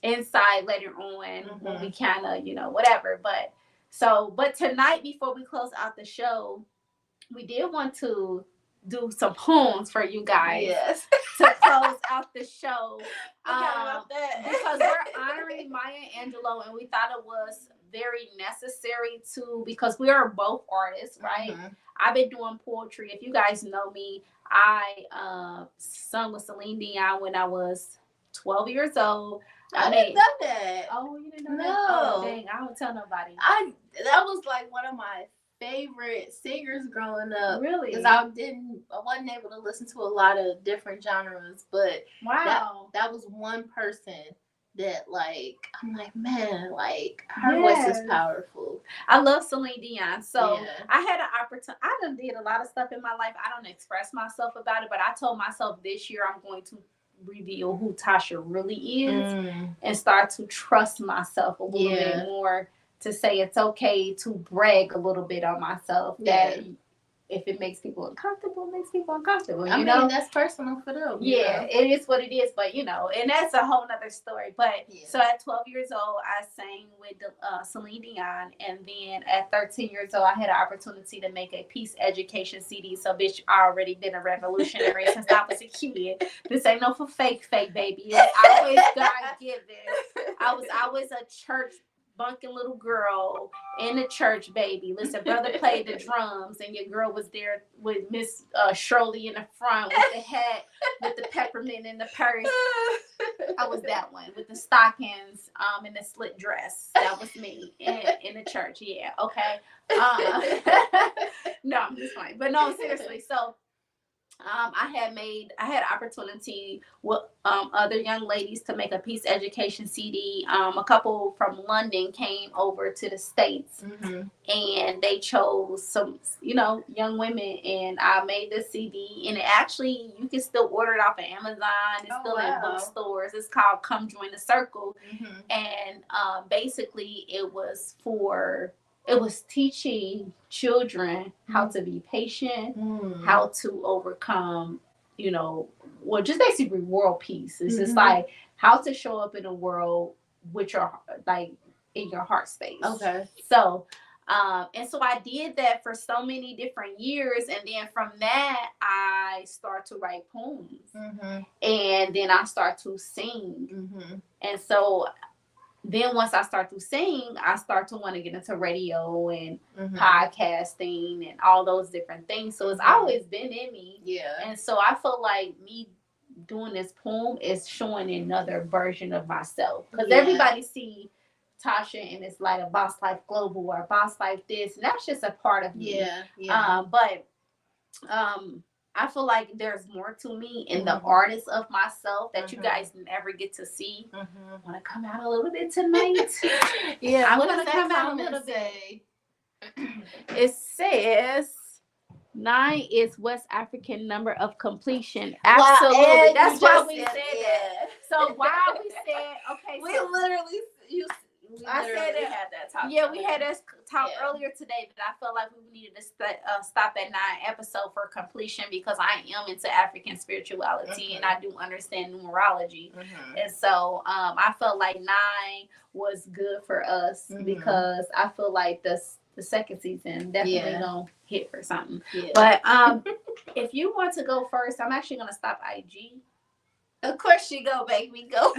insight later on when we kind of whatever. But tonight, before we close out the show, we did want to do some poems for you guys. Yes. To close out the show. About that. Because we're honoring Maya Angelou, and we thought it was very necessary to, because we are both artists, right? Mm-hmm. I've been doing poetry. If you guys know me, I sung with Celine Dion when I was 12 years old. I didn't know that. Oh, you didn't know No. that? Oh, dang. I don't tell nobody. That was like one of my favorite singers growing up. Really? Because I wasn't able to listen to a lot of different genres, but wow, that was one person that, like, I'm like, man, like, her voice is powerful. I love Celine Dion. So Yeah. I had an opportunity. I done did a lot of stuff in my life. I don't express myself about it, but I told myself this year I'm going to reveal who Tasha really is and start to trust myself a little bit more, to say it's okay to brag a little bit on myself, that if it makes people uncomfortable, it makes people uncomfortable. I mean, that's personal for them. Yeah, it is what it is, but and that's a whole nother story. But so at 12 years old, I sang with Celine Dion, and then at 13 years old, I had an opportunity to make a peace education CD. So, bitch, I already been a revolutionary since I was a kid. This ain't no for fake, baby. It's always God given. I was always a church bunking little girl in the church, baby. Listen, brother played the drums, and your girl was there with Miss Shirley in the front with the hat, with the peppermint in the purse. I was that one with the stockings, and the slit dress. That was me in the church. Yeah, okay. No, I'm just fine, but no, seriously. So. I had opportunity with other young ladies to make a peace education CD. A couple from London came over to the States, and they chose some, young women, and I made the CD. And actually, you can still order it off of Amazon. It's still in bookstores. It's called "Come Join the Circle," and basically, it was teaching children how to be patient, how to overcome, just basically world peace. It's just like how to show up in a world with your, like, in your heart space. Okay. So, and so I did that for so many different years. And then from that, I start to write poems. And then I start to sing. And so then once I start to sing, I start to want to get into radio and podcasting and all those different things. So it's always been in me. Yeah. And so I feel like me doing this poem is showing another version of myself. Because everybody see Tasha in this light of Boss Life Global or Boss Life this. And that's just a part of me. Yeah. But I feel like there's more to me in the artist of myself that you guys never get to see. I want to come out a little bit tonight. I'm going to come out a little bit. It says 9 is West African number of completion. Absolutely. Wow, that's why we said that. So why we said, okay. We literally had that talk. Yeah, we had this talk earlier today, but I felt like we needed to stop at 9 episode for completion, because I am into African spirituality and I do understand numerology. And so I felt like 9 was good for us because I feel like the second season definitely gonna hit for something. Yeah. But if you want to go first, I'm actually gonna stop IG. Of course you go, baby. Go.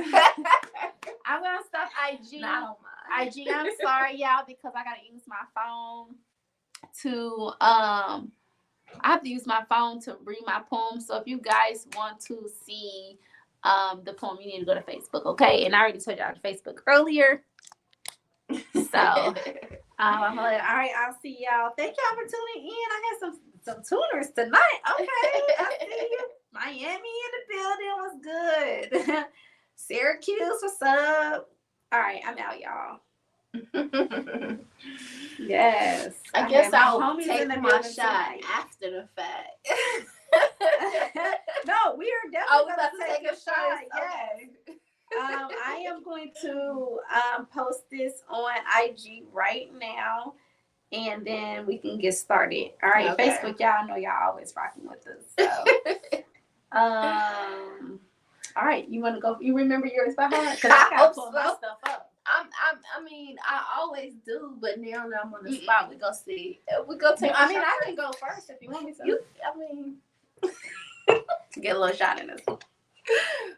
I'm going to stop IG. No, I don't mind. IG, I'm sorry, y'all, because I got to use my phone to, I have to use my phone to read my poem. So if you guys want to see the poem, you need to go to Facebook, okay? And I already told y'all to Facebook earlier. So, I'm like, all right, I'll see y'all. Thank y'all for tuning in. I had some tuners tonight. Okay, I see you. Miami in the building was good. Syracuse, what's up? All right, I'm out, y'all. Yes. I guess I'll take my shot after the fact. No, we are definitely going to take a shot. Yes. I am going to post this on IG right now, and then we can get started. All right, okay. Facebook, y'all know y'all always rocking with us. So. All right, you want to go? You remember yours by heart? Because I gotta pull my stuff up. I mean, I always do, but now that I'm on the spot, we go see. We go take. I mean, I can go first if you want me to. Get a little shot in this.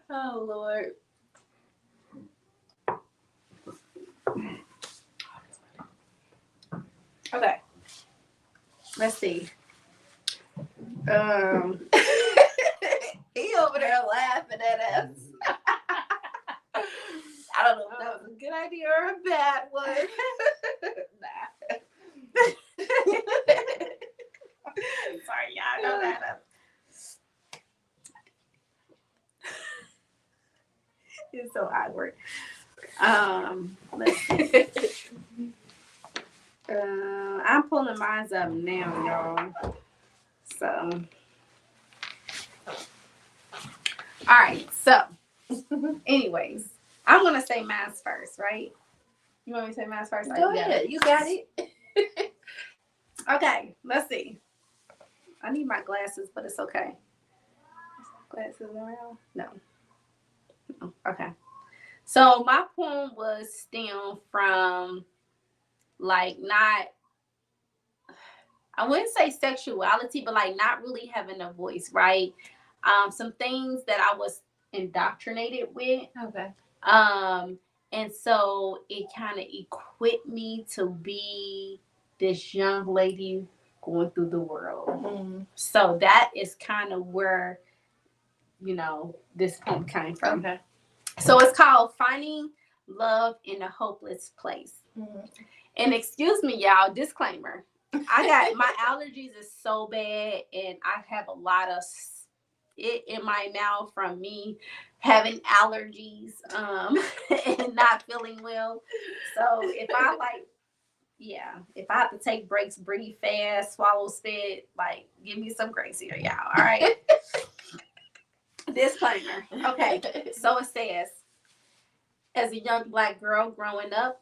Oh Lord. Okay. Let's see. He over there laughing at us. I don't know if that was a good idea or a bad one. Nah. Sorry, y'all. Don't matter. It's so awkward. Let's see. I'm pulling mine up now, y'all. So, all right. So, anyways, I'm gonna say mine first, right? You want me to say mine first? Go ahead. You got it. Okay. Let's see. I need my glasses, but it's okay. Glasses around? No. Okay. So my poem was stemmed from like not, I wouldn't say sexuality, but like not really having a voice, right? Some things that I was indoctrinated with. Okay. And so it kind of equipped me to be this young lady going through the world. Mm-hmm. So that is kind of where, this poem came from. Okay. So it's called Finding Love in a Hopeless Place. Mm-hmm. And excuse me, y'all, disclaimer. I got my allergies is so bad, and I have a lot of it in my mouth from me having allergies and not feeling well. So if I if I have to take breaks, breathe fast, swallow spit, like give me some grace here, y'all. All right. Disclaimer. Okay. So it says, as a young Black girl growing up,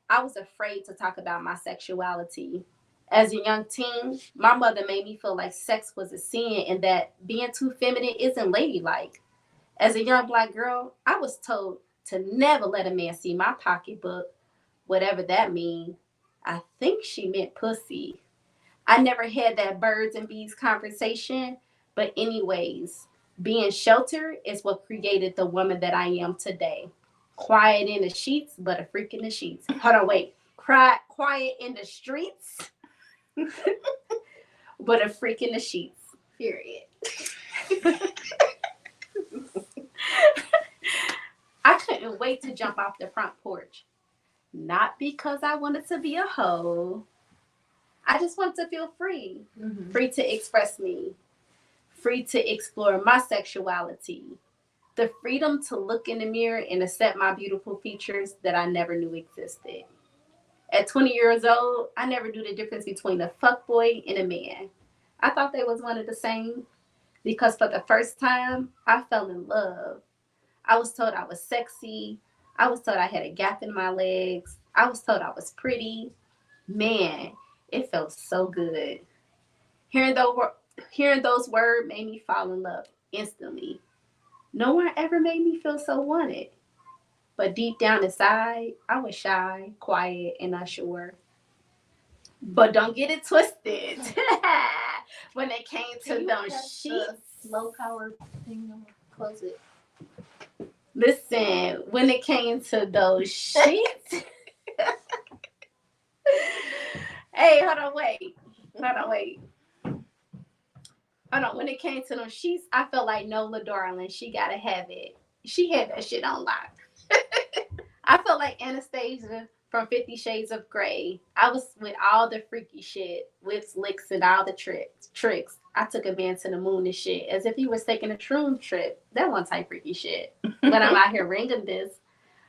I was afraid to talk about my sexuality. As a young teen, my mother made me feel like sex was a sin and that being too feminine isn't ladylike. As a young Black girl, I was told to never let a man see my pocketbook, whatever that means. I think she meant pussy. I never had that birds and bees conversation, but anyways, being sheltered is what created the woman that I am today. Quiet in the sheets, but a freak in the sheets. Hold on, wait. Quiet in the streets, but a freak in the sheets. Period. I couldn't wait to jump off the front porch. Not because I wanted to be a hoe. I just wanted to feel free. Mm-hmm. Free to express me. Free to explore my sexuality. The freedom to look in the mirror and accept my beautiful features that I never knew existed. At 20 years old, I never knew the difference between a fuckboy and a man. I thought they was one and the same because for the first time, I fell in love. I was told I was sexy. I was told I had a gap in my legs. I was told I was pretty. Man, it felt so good. Hearing those words made me fall in love instantly. No one ever made me feel so wanted. But deep down inside, I was shy, quiet, and unsure. But don't get it twisted. When it came to those sheets, low power thing, close it. Listen, when it came to those sheets. Hey, hold on, wait. Hold on, when it came to those sheets, I felt like Nola Darling. She gotta have it. She had that shit on lock. I felt like Anastasia from 50 Shades of Grey. I was with all the freaky shit, whips, licks, and all the tricks. I took a man to the moon and shit, as if he was taking a shroom trip. That one type freaky shit. When I'm out here ringing this,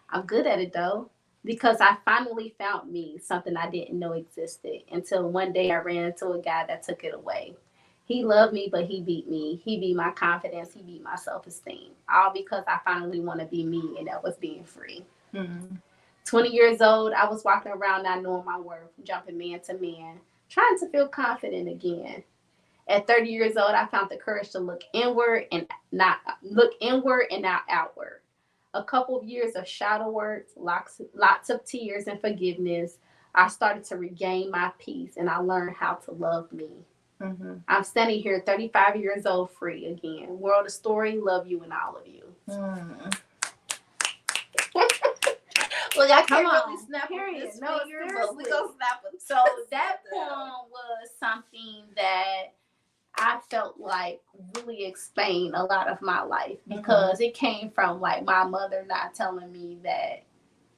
I'm good at it though, because I finally found me, something I didn't know existed, until one day I ran into a guy that took it away. He loved me, but he beat me. He beat my confidence. He beat my self-esteem. All because I finally want to be me, and that was being free. Mm-hmm. 20 years old, I was walking around not knowing my worth, jumping man to man, trying to feel confident again. At 30 years old, I found the courage to look inward and not outward. A couple of years of shadow work, lots of tears and forgiveness. I started to regain my peace, and I learned how to love me. Mm-hmm. I'm standing here 35 years old, free again. World of story, love you and all of you. Mm. Look, I can't Come on. really snap Period. this No, finger, but seriously. we gonna snap it. So that poem was something that I felt like really explained a lot of my life, because it came from like my mother not telling me that,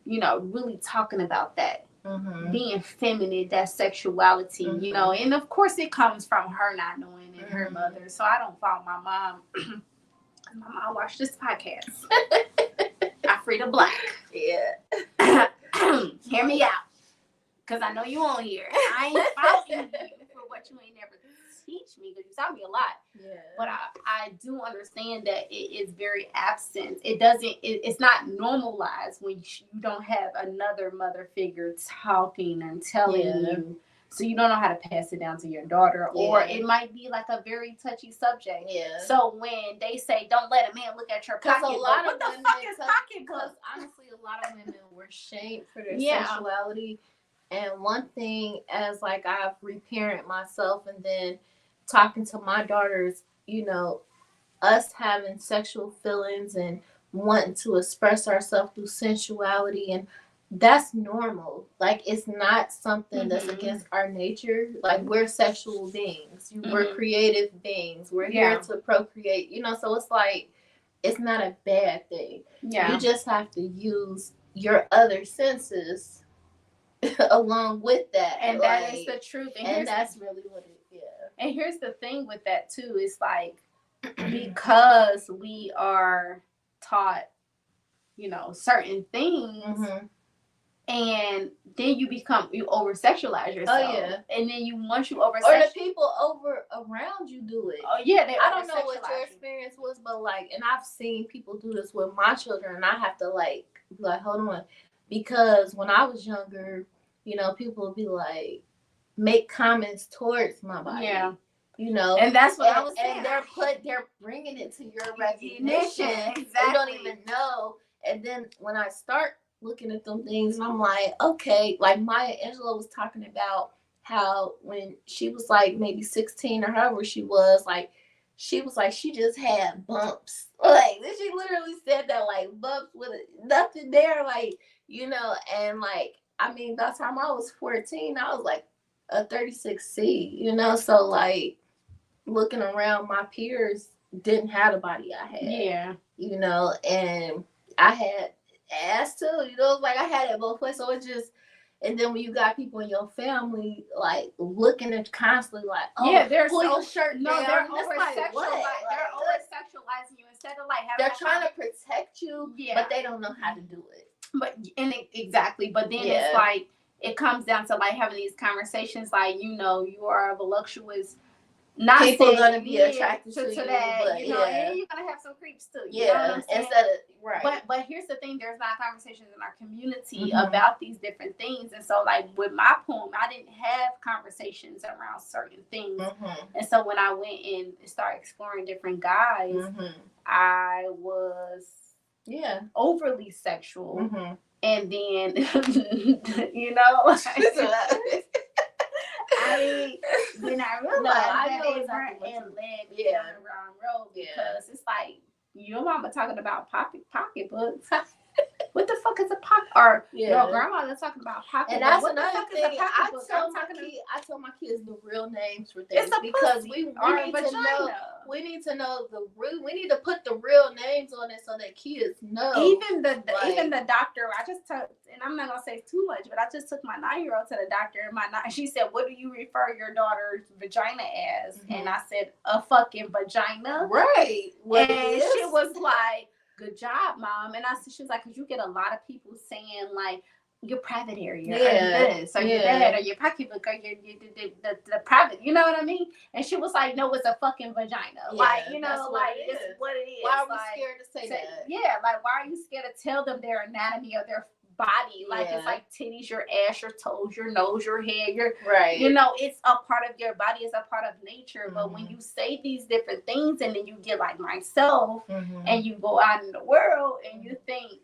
really talking about that. Being feminine, that sexuality, and of course it comes from her not knowing, and her mother. So I don't fault my mom. My mom watched this podcast. I free the black. Yeah. Hear me out, because I know you won't hear. I ain't faulting you for what you ain't never teach me, because you taught me a lot. Yeah. But I do understand that it is very absent. It's not normalized when you don't have another mother figure talking and telling you. So you don't know how to pass it down to your daughter, or it might be like a very touchy subject. Yeah. So when they say, don't let a man look at your pocketbook, what the fuck is pocketbook? Because honestly, a lot of women were shamed for their sexuality. And one thing, as like I've reparent myself, and then talking to my daughters, us having sexual feelings and wanting to express ourselves through sensuality, and that's normal. Like, it's not something that's against our nature. Like, we're sexual beings. We're creative beings. We're here to procreate, so it's like, it's not a bad thing. You just have to use your other senses along with that. And that is the truth. And that's really what it is. And here's the thing with that too, is like, because we are taught, certain things, and then you over sexualize yourself. Oh yeah. And then once you over or the people around you do it. Oh yeah, I don't know what your experience was, but like, and I've seen people do this with my children, and I have to be like, hold on, because when I was younger, people would be like, make comments towards my body. Yeah. And that's what I was saying. And they're bringing it to your recognition. Exactly. You don't even know. And then when I start looking at them things, and I'm like, okay, like Maya Angelou was talking about how when she was like maybe 16 or however she was she just had bumps. Like, she literally said that, like, bumps with nothing there, like, and like, I mean, by the time I was 14, I was like a 36C, so like, looking around, my peers didn't have the body I had. Yeah. And I had ass too, like, I had it both ways. So it just, and then when you got people in your family like looking at constantly like, oh, pull your shirt down. They're over sexualizing. They're over sexualizing you instead of like having. They're trying to protect you, but they don't know how to do it. Exactly. But then it's like, it comes down to like having these conversations, like, you are a voluptuous. Not people gonna be attracted to that, but and you're gonna have some creeps too. Instead of right. But here's the thing: there's not conversations in our community about these different things, and so like with my poem, I didn't have conversations around certain things, and so when I went and started exploring different guys, I was overly sexual, and then then I realized that they weren't in led me down the wrong road, because it's like, your mama talking about pocketbooks. What the fuck is a pocket? Or your grandmother talking about pocketbook. And that's what another the fuck thing. Is a pocketbook? I told my kids the real names for things, because we need to know. We need to know we need to put the real names on it so that kids know. Even the doctor. I just took, and I'm not gonna say too much, but I just took my 9-year-old to the doctor, and she said, "What do you refer your daughter's vagina as?" And I said, "A fucking vagina." Right. And she was like, "Good job, Mom." And she was like, "Cause you get a lot of people saying like, your private area, or this, or your bed, or your pocketbook, or the private," you know what I mean? And she was like, "No, it's a fucking vagina." Like, like, it's what it is. Why are we scared to say that? Yeah, like, why are you scared to tell them their anatomy of their body? Like, it's like titties, your ass, your toes, your nose, your head, your right. It's a part of your body, it's a part of nature. But when you say these different things, and then you get like myself, and you go out in the world and you think,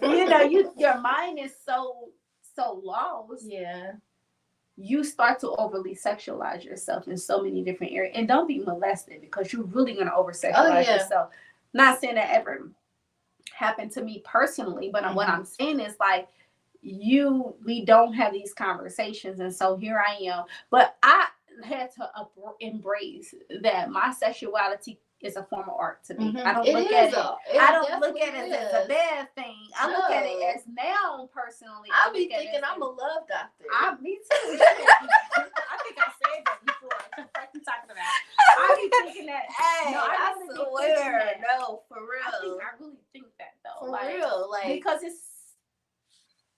your mind is so lost. Yeah. you start to overly sexualize yourself in so many different areas. And don't be molested, because you're really going to over sexualize yourself. Not saying that ever happened to me personally, but what I'm saying is like, we don't have these conversations. And so here I am. But I had to embrace that my sexuality is a form of art to me. I don't look at it. I don't look at it as a bad thing. I look at it as, now personally, I be thinking I'm a love doctor. Me too. I think I said that before. What the fuck you talking about? I be thinking that. Hey, no, I really swear. No, for real. I really think that though. For real. Like, because it's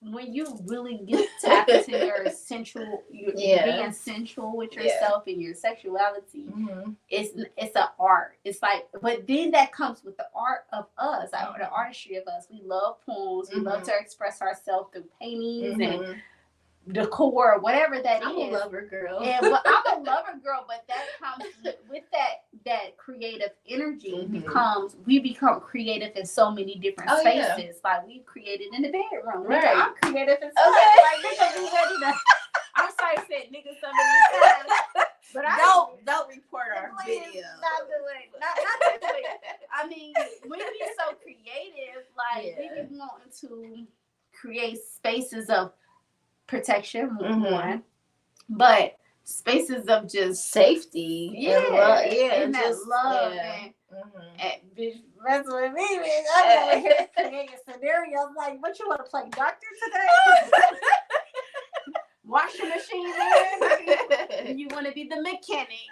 when you really get tapped into your sensual, being sensual with yourself and your sexuality, it's an art. It's like, but then that comes with the art of us, the artistry of us. We love poems. We love to express ourselves through paintings and decor, whatever that is. I'm a lover girl. But I'm a lover girl, but that comes with that creative energy. We become creative in so many different spaces. Yeah. Like we created in the bedroom. Right. Nigga, I'm creative in so many. Like nigga, be ready to. I'm sorry, I said nigga so many times. But don't report our video. Not do it. I mean, we be so creative. Like we be wanting to create spaces of protection, one, but spaces of just safety, and love, and just love, and bitch, that's what me. I'm over here creating scenarios like, what you want to play doctor today? Washing machine man? You want to be the mechanic?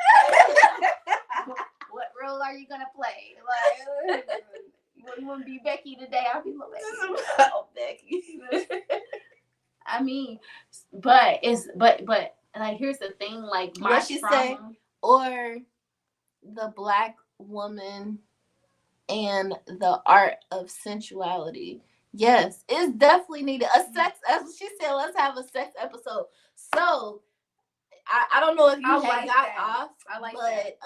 What role are you gonna play? Like, you want to be Becky today? I'll be Becky. I mean, but like, here's the thing, like my what she say, or the Black woman and the art of sensuality. Yes, it's definitely needed. A sex, as she said, let's have a sex episode. So I don't know if you had got off. I like that.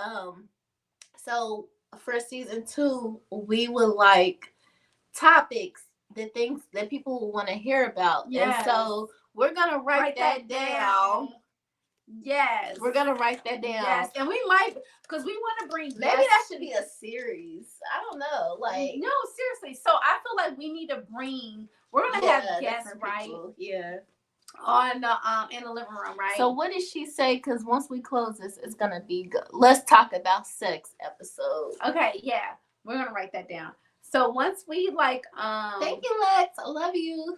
So for season 2, we would like topics, the things that people will want to hear about. Yes. And so we're gonna write that down. Yes, we're gonna write that down. Yes, and we might, because we want to bring. Maybe that should be a series. I don't know. Like, no, seriously. So I feel like we need to bring. We're gonna have guests, right? People. Yeah. On the in the living room, right? So what did she say? Because once we close this, it's gonna be good. Let's talk about sex episode. Okay, yeah, we're gonna write that down. So once we like, thank you, Lex. I love you.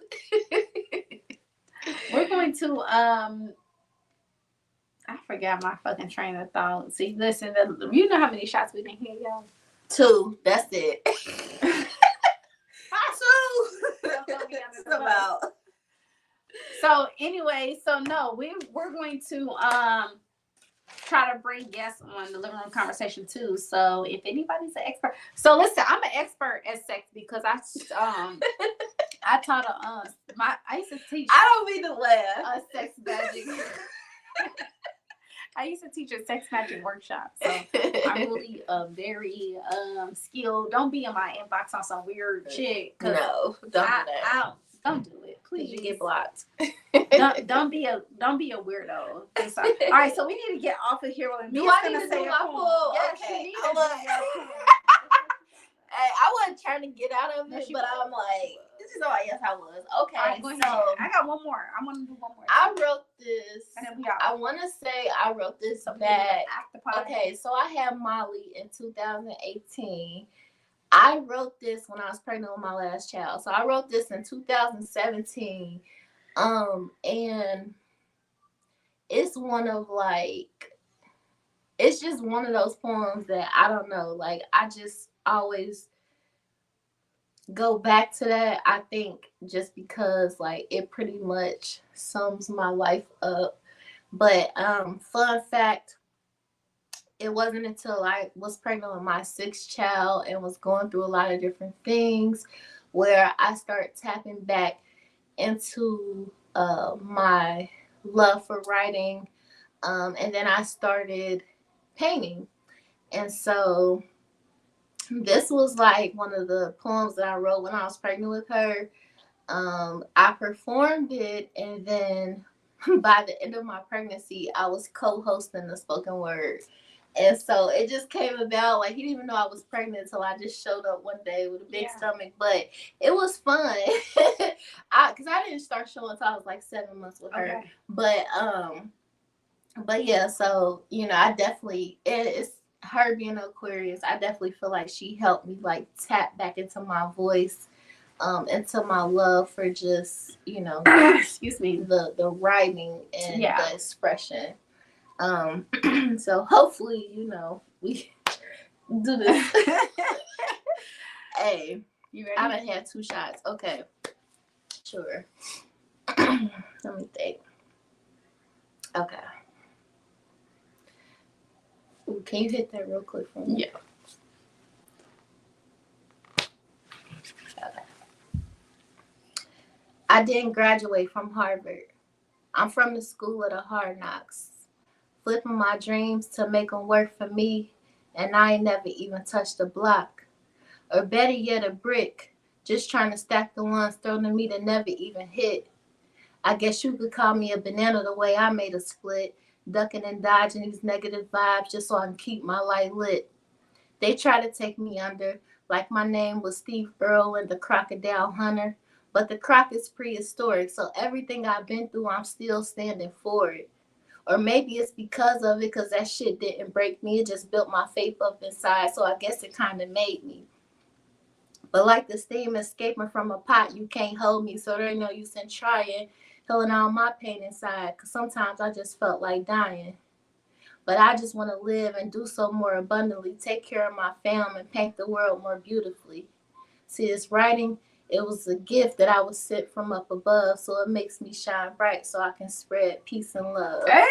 We're going to I forgot my fucking train of thought. See, listen, you know how many shots we didn't hear, y'all? 2. That's it. 2. About. So anyway, so no, we're going to try to bring guests on the living room conversation too. So if anybody's an expert, so listen, I'm an expert at sex because I taught I used to teach. I don't mean to laugh. A sex magic. I used to teach a sex magic workshop, so I'm really very skilled. Don't be in my inbox on some weird shit. No, don't do that. Don't do it, please. You get blocked. don't be a weirdo. All right, so we need to get off of here. Do I need to say a poem? Yes, okay. you need to do a poem. Hey, I wasn't trying to get out of it, but I'm like, this is all yes, I was. Okay, right, so I got one more. I'm gonna do one more. I wrote this. I want to say I wrote this back. Okay, so I had Molly in 2018. I wrote this when I was pregnant with my last child. So I wrote this in 2017. And it's it's just one of those poems that I don't know. Like, I just always go back to that. I think just because like it pretty much sums my life up. But fun fact, it wasn't until I was pregnant with my 6th child and was going through a lot of different things where I started tapping back into my love for writing. And then I started painting. And so this was like one of the poems that I wrote when I was pregnant with her. I performed it, and then by the end of my pregnancy, I was co-hosting the spoken word. And so it just came about, like, he didn't even know I was pregnant until I just showed up one day with a big stomach. But it was fun. Because I didn't start showing until I was like 7 months with her. But yeah, so, you know, I definitely, it's her being an Aquarius, I definitely feel like she helped me, like, tap back into my voice, into my love for just, you know, excuse me, the writing and the expression. So hopefully, you know, we do this. Hey, you ready? I done had 2 shots. Okay, sure. Let me think. Okay. Ooh, can you hit that real quick for me? Yeah. Okay. I didn't graduate from Harvard. I'm from the school of the hard knocks. Flipping my dreams to make them work for me, and I ain't never even touched a block. Or better yet, a brick. Just trying to stack the ones thrown at me that never even hit. I guess you could call me a banana the way I made a split, ducking and dodging these negative vibes just so I can keep my light lit. They try to take me under, like my name was Steve Earle and the Crocodile Hunter. But the croc is prehistoric, so everything I've been through, I'm still standing for it. Or maybe it's because of it, because that shit didn't break me. It just built my faith up inside, so I guess it kind of made me. But like the steam escaping from a pot, you can't hold me, so there ain't no use in trying, healing all my pain inside, because sometimes I just felt like dying. But I just want to live and do so more abundantly, take care of my fam, and paint the world more beautifully. See, this writing, it was a gift that I was sent from up above, so it makes me shine bright so I can spread peace and love. Hey!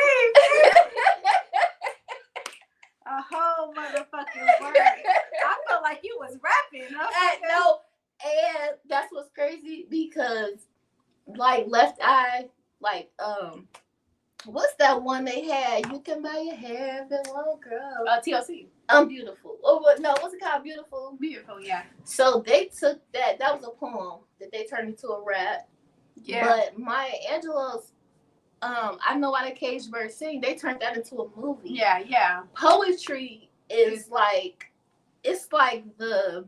A whole motherfucking word. I felt like you was rapping. No, and that's what's crazy because, like, Left Eye, like, what's that one they had? You can buy your hair if it won't grow. TLC. I'm beautiful. Oh, no, what's it called? Beautiful. Beautiful, yeah. So they took that. That was a poem that they turned into a rap. Yeah. But Maya Angelou's, I Know Why the Caged Bird Sing, they turned that into a movie. Yeah. Poetry is like, it's like the,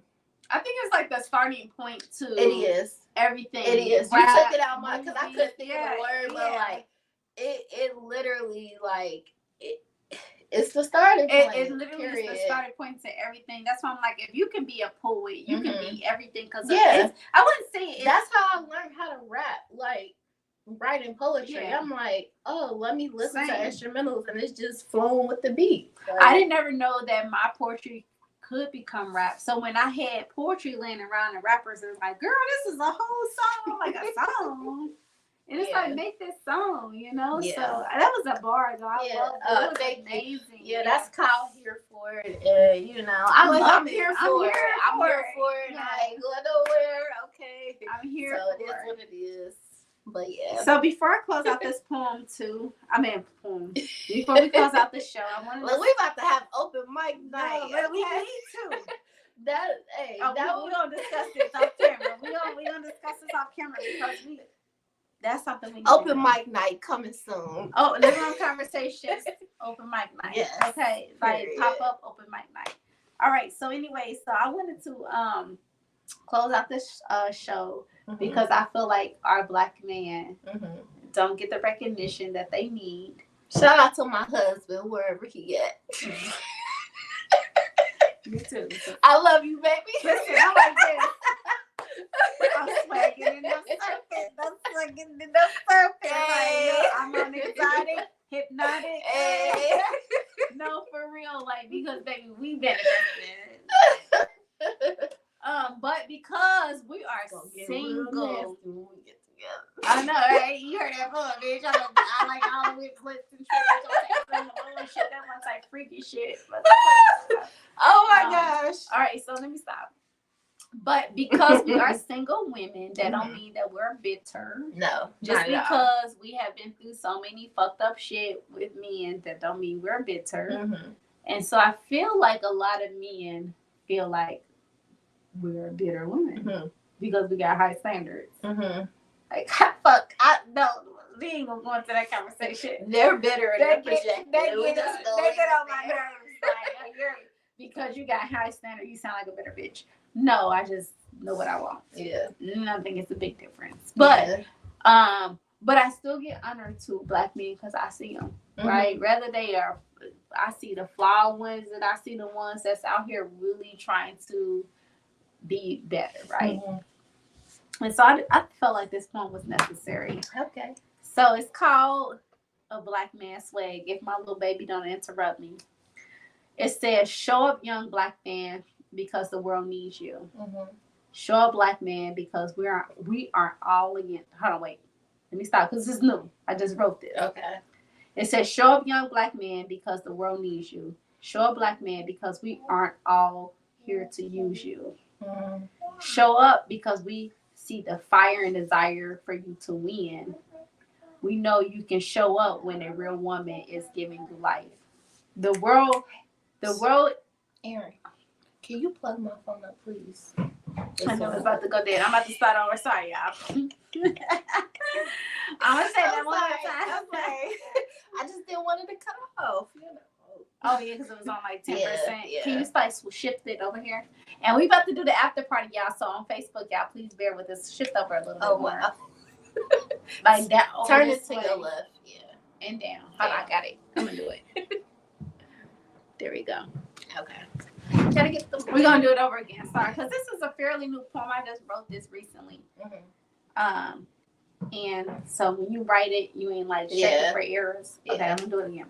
I think it's like the starting point to it is everything. It is. Rap, you took it out my, because I couldn't think of the word, but like it literally, like, it's the starting point. It literally is the starting point to everything. That's why I'm like, if you can be a poet, you can be everything. Because I wouldn't say that's how I learned how to rap, like writing poetry. I'm like, oh, let me listen to instrumentals, and it's just flowing with the beat. Like, I didn't never know that my poetry could become rap. So when I had poetry laying around, the rappers are like, girl, this is a whole song, like a song. And it's like, make this song, you know? Yeah. So that was a bar, though. I loved it. It was amazing. Yeah, that's Kyle here for it. And, you know, I'm here for it. I'm here for it. I ain't going nowhere. Okay. I'm here so for it. So it is what it is. But yeah. So before I close out this poem, before we close out the show, I want to. Well, we about to have open mic night. No, but we need to. We don't discuss this off camera. We don't discuss this off camera because that's something we need open mic night coming soon. Oh, living room conversations, open mic night. Yes. Okay, like pop up open mic night. All right. So anyway, I wanted to close out this show because I feel like our Black men don't get the recognition that they need. Shout out to my husband wherever he at. Me too. I love you, baby. Listen, I like this. I'm swagging in the circuit. I'm swagging in the circuit. Hey. Like, I'm on exotic, hypnotic. Hey. No, for real. Like, because, baby, we've been invested. But because we are single. I know, right? You heard that before, bitch. I like all the clips and shit. That one's like freaky shit. Oh my gosh. All right, so let me stop. But because we are single women, that don't mean that we're bitter. No. Just because we have been through so many fucked up shit with men, that don't mean we're bitter. And so I feel like a lot of men feel like we're bitter women because we got high standards. Like, fuck, we ain't gonna go into that conversation. They're bitter and they're They projecting. get We just go on my there. nerves. Like, because you got high standard, you sound like a bitter bitch. No, I just know what I want. Yeah. I think it's a big difference. But but I still get honored to black men because I see them, right? Whether they are, I see the flawed ones and I see the ones that's out here really trying to be better, right? And so I felt like this poem was necessary. Okay. So it's called A Black Man Swag, if my little baby don't interrupt me. It says, show up, young black man, because the world needs you. Show up, black man, because we are all against. Hold on, wait. Let me stop because this is new. I just wrote this. Okay. It says, show up, young black man, because the world needs you. Show up, black man, because we aren't all here to use you. Show up because we see the fire and desire for you to win. We know you can show up when a real woman is giving you life. The world. Aaron, can you plug my phone up, please? I know it's about to go dead. I'm about to start over. Sorry, y'all. I'm gonna say that one more time. Okay. I just didn't want it to cut off. You know. Oh yeah, because it was on like 10%. Yeah. Can you spice shift it over here? And we about to do the after party, y'all. So on Facebook, y'all, please bear with us. Shift over a little bit more. Wow. Like that. Turn it to your left. Yeah. And down. Hold on, I got it. I'm gonna do it. There we go. Okay. Gotta get the. We're gonna do it over again. Sorry, because this is a fairly new poem. I just wrote this recently. And so when you write it, you ain't like checking for errors. Okay, I'm gonna do it again.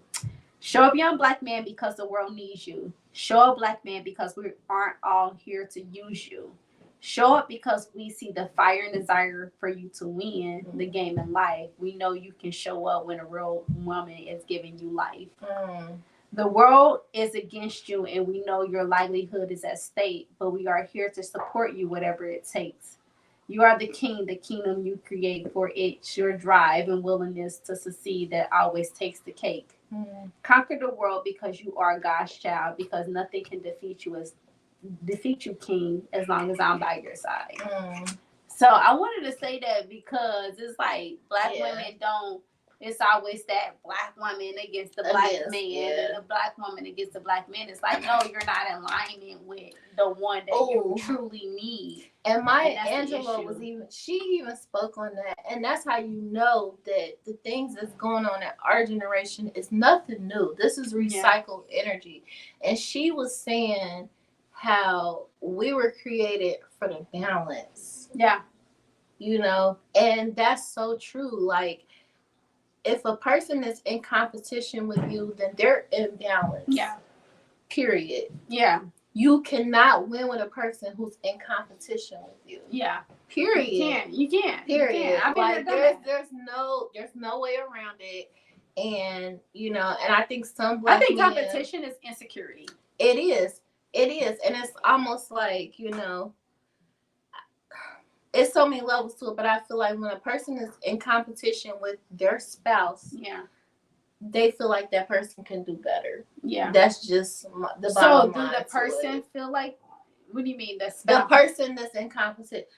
Show up, young black man, because the world needs you. Show up, black man, because we aren't all here to use you. Show up because we see the fire and desire for you to win the game in life. We know you can show up when a real woman is giving you life. The world is against you, and we know your livelihood is at stake, but we are here to support you, whatever it takes. You are the king, the kingdom you create, for it's your drive and willingness to succeed that always takes the cake. Conquer the world because you are God's child, because nothing can defeat you, king, as long as I'm by your side. So I wanted to say that because it's like black women don't. It's always that black woman against the black man and the black woman against the black man. It's like, no, you're not in alignment with the one that you truly need. And Maya Angelou she even spoke on that. And that's how you know that the things that's going on in our generation is nothing new. This is recycled energy. And she was saying how we were created for the balance. Yeah. You know, and that's so true. Like, if a person is in competition with you, then they're imbalanced. Yeah. Period. Yeah. You cannot win with a person who's in competition with you. Yeah. Period. You can't. Period. I like there's no way around it. And you know, and I think competition is insecurity. It is. And it's almost like, you know, it's so many levels to it, but I feel like when a person is in competition with their spouse, they feel like that person can do better. Yeah, that's just the bottom line. So, do the person feel like? What do you mean? The person that's in competition.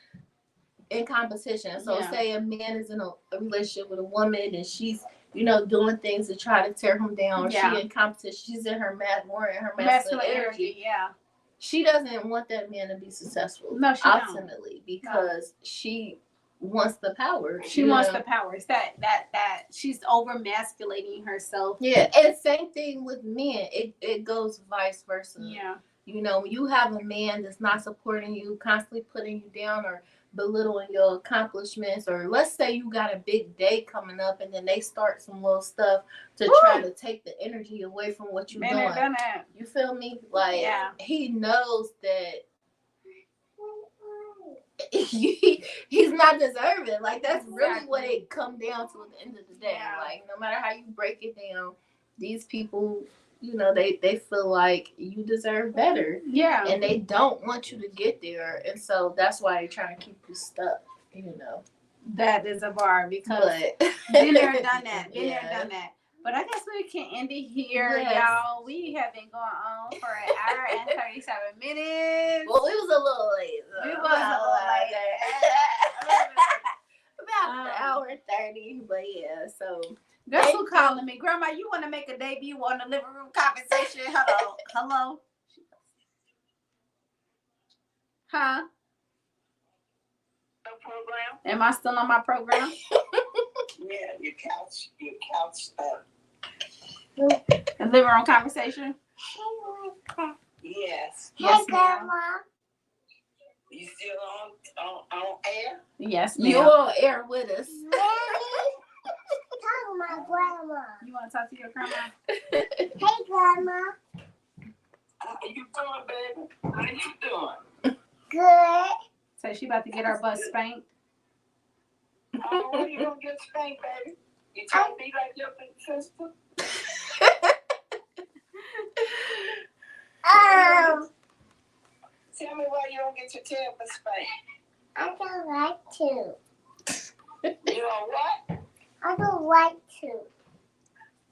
So, say a man is in a relationship with a woman, and she's, you know, doing things to try to tear him down. Or she in competition. She's in her masculine energy. Yeah. She doesn't want that man to be successful. No, she ultimately don't. Because she wants the power. She wants the power. It's that she's over masculating herself. Yeah, and same thing with men. It goes vice versa. Yeah. You know, when you have a man that's not supporting you, constantly putting you down or belittling your accomplishments, or let's say you got a big day coming up and then they start some little stuff to try to take the energy away from what you're doing. You feel me? Like, he knows that he's not deserving. Like, that's really what it comes down to at the end of the day. Like, no matter how you break it down, these people, you know, they feel like you deserve better. Yeah. And they don't want you to get there. And so that's why they're trying to keep you stuck, you know. That is a bar because been there, done that. Been there, done that. But I guess we can end it here, y'all. We have been going on for an hour and 37 minutes. Well, we was a little late. We was a little late. hour and 30. But yeah, so guess who calling me? Grandma, you want to make a debut on the living room conversation? Hello. Huh? Program? Am I still on my program? Yeah, your couch The living room conversation? Yes. Yes, Hey, ma'am. Grandma. You still on air? Yes, you ma'am. on air with us. Daddy. Talk to my grandma. You want to talk to your grandma? Hey, Grandma. How you doing, baby? How you doing? Good. So she about to get her butt spanked. Oh, when you gonna get spanked, baby? You trying to be like your big sister? Tell me why you don't get your tail spanked. I don't like to. You don't what? I don't like to.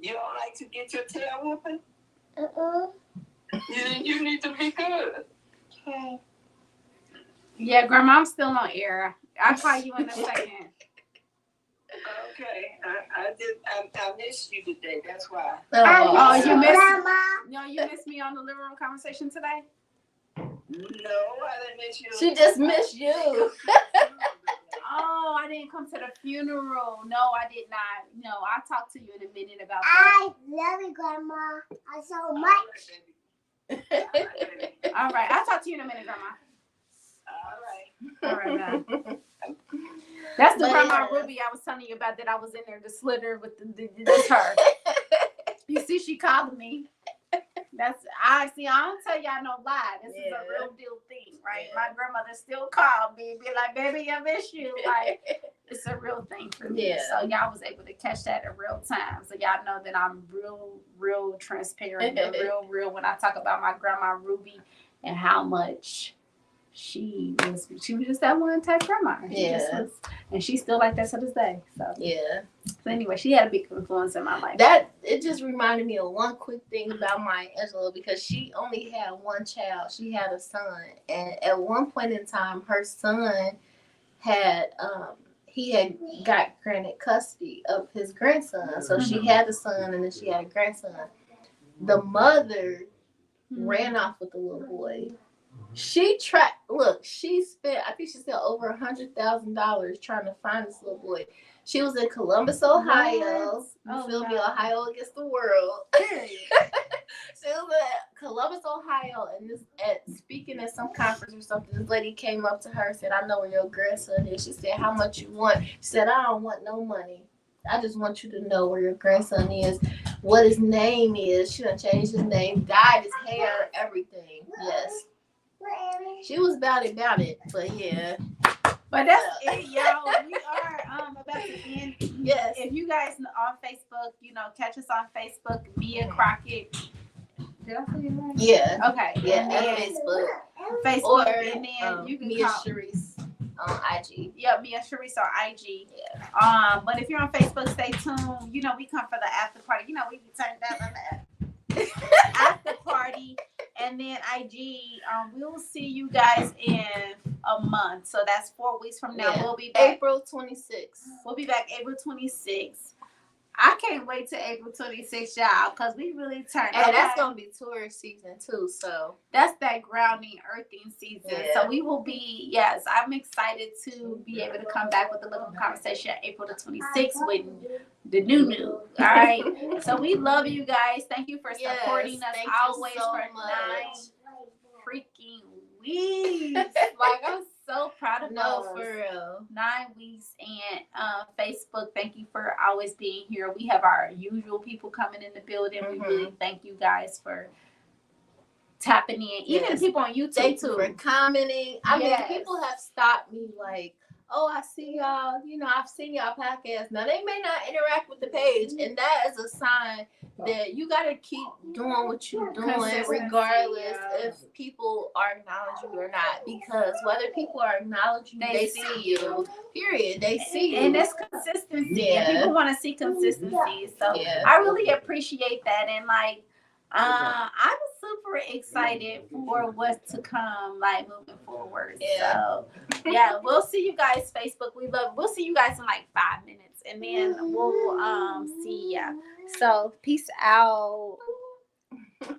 You don't like to get your tail whooping? Uh-uh. You need to be good. Okay. Yeah, Grandma, I'm still on air. I'll call you in a second. Okay, I missed you today. That's why. Oh, you missed- Grandma. No, you missed me on the living room conversation today? No, I didn't miss you. She just missed you. Oh, I didn't come to the funeral. No, I did not. No, I'll talk to you in a minute about that. I love you, Grandma. I so much. All right, I'll talk to you in a minute, Grandma. All right. All right, man. That's the But Grandma yeah. Ruby I was telling you about that I was in there to slither with that's her. You see, she called me. I don't tell y'all no lie. This is a real deal thing, right? Yeah. My grandmother still called me, be like, baby, I miss you. Like, it's a real thing for me. Yeah. So y'all was able to catch that in real time. So y'all know that I'm real transparent and real when I talk about my Grandma Ruby and how much she was just that one type grandma. And she's still like that to this day. So Yeah. So anyway, she had a big influence in my life. It just reminded me of one quick thing about Maya Angelou because she only had one child. She had a son, and at one point in time, her son had got granted custody of his grandson. So she had a son, and then she had a grandson. The mother ran off with the little boy. She spent, I think she spent over $100,000 trying to find this little boy. She was in Columbus, Ohio. You feel me? Ohio against the world. She was at Columbus, Ohio, and speaking at some conference or something, this lady came up to her and said, I know where your grandson is. She said, how much you want? She said, I don't want no money. I just want you to know where your grandson is, what his name is. She done changed his name, dyed his hair, everything. Yes. She was about it, but yeah. But that's it, y'all. We are about to end. Yes. If you guys on Facebook, catch us on Facebook, Mia Crockett. Did I say it right? Yeah. Okay. Yeah, And at then Facebook. or, and then you can Mia call Sharice on IG. Yeah, Mia Sharice on IG. Yeah. But if you're on Facebook, stay tuned. We come for the after party. We be turned down on that after party. And then IG, we'll see you guys in a month. So that's 4 weeks from now. Yeah. We'll be back. April 26th. We'll be back April 26th. I can't wait till April 26th, y'all, because we really turned. And that's going to be tourist season, too. So that's that grounding, earthing season. Yeah. So we will be, I'm excited to be able to come back with the Living Conversation April the 26th with the new. All right. So we love you guys. Thank you for supporting us always so for much. 9 freaking weeks. Like, I'm so proud of us. No, for real. 9 weeks. And Facebook, thank you for always being here. We have our usual people coming in the building. We really thank you guys for tapping in. Even people on YouTube, thank you too. for commenting. I mean, people have stopped me like, oh, I see y'all. I've seen y'all podcast. Now, they may not interact with the page, and that is a sign that you got to keep doing what you're doing, regardless if people are acknowledging you or not. Because whether people are acknowledging you, they see you. Period. They see you. And it's consistency. Yeah. And people want to see consistency. So I really appreciate that. And I'm super excited for what's to come, like moving forward. Yeah. So yeah, we'll see you guys Facebook. We'll see you guys in like 5 minutes, and then we'll see ya. So peace out.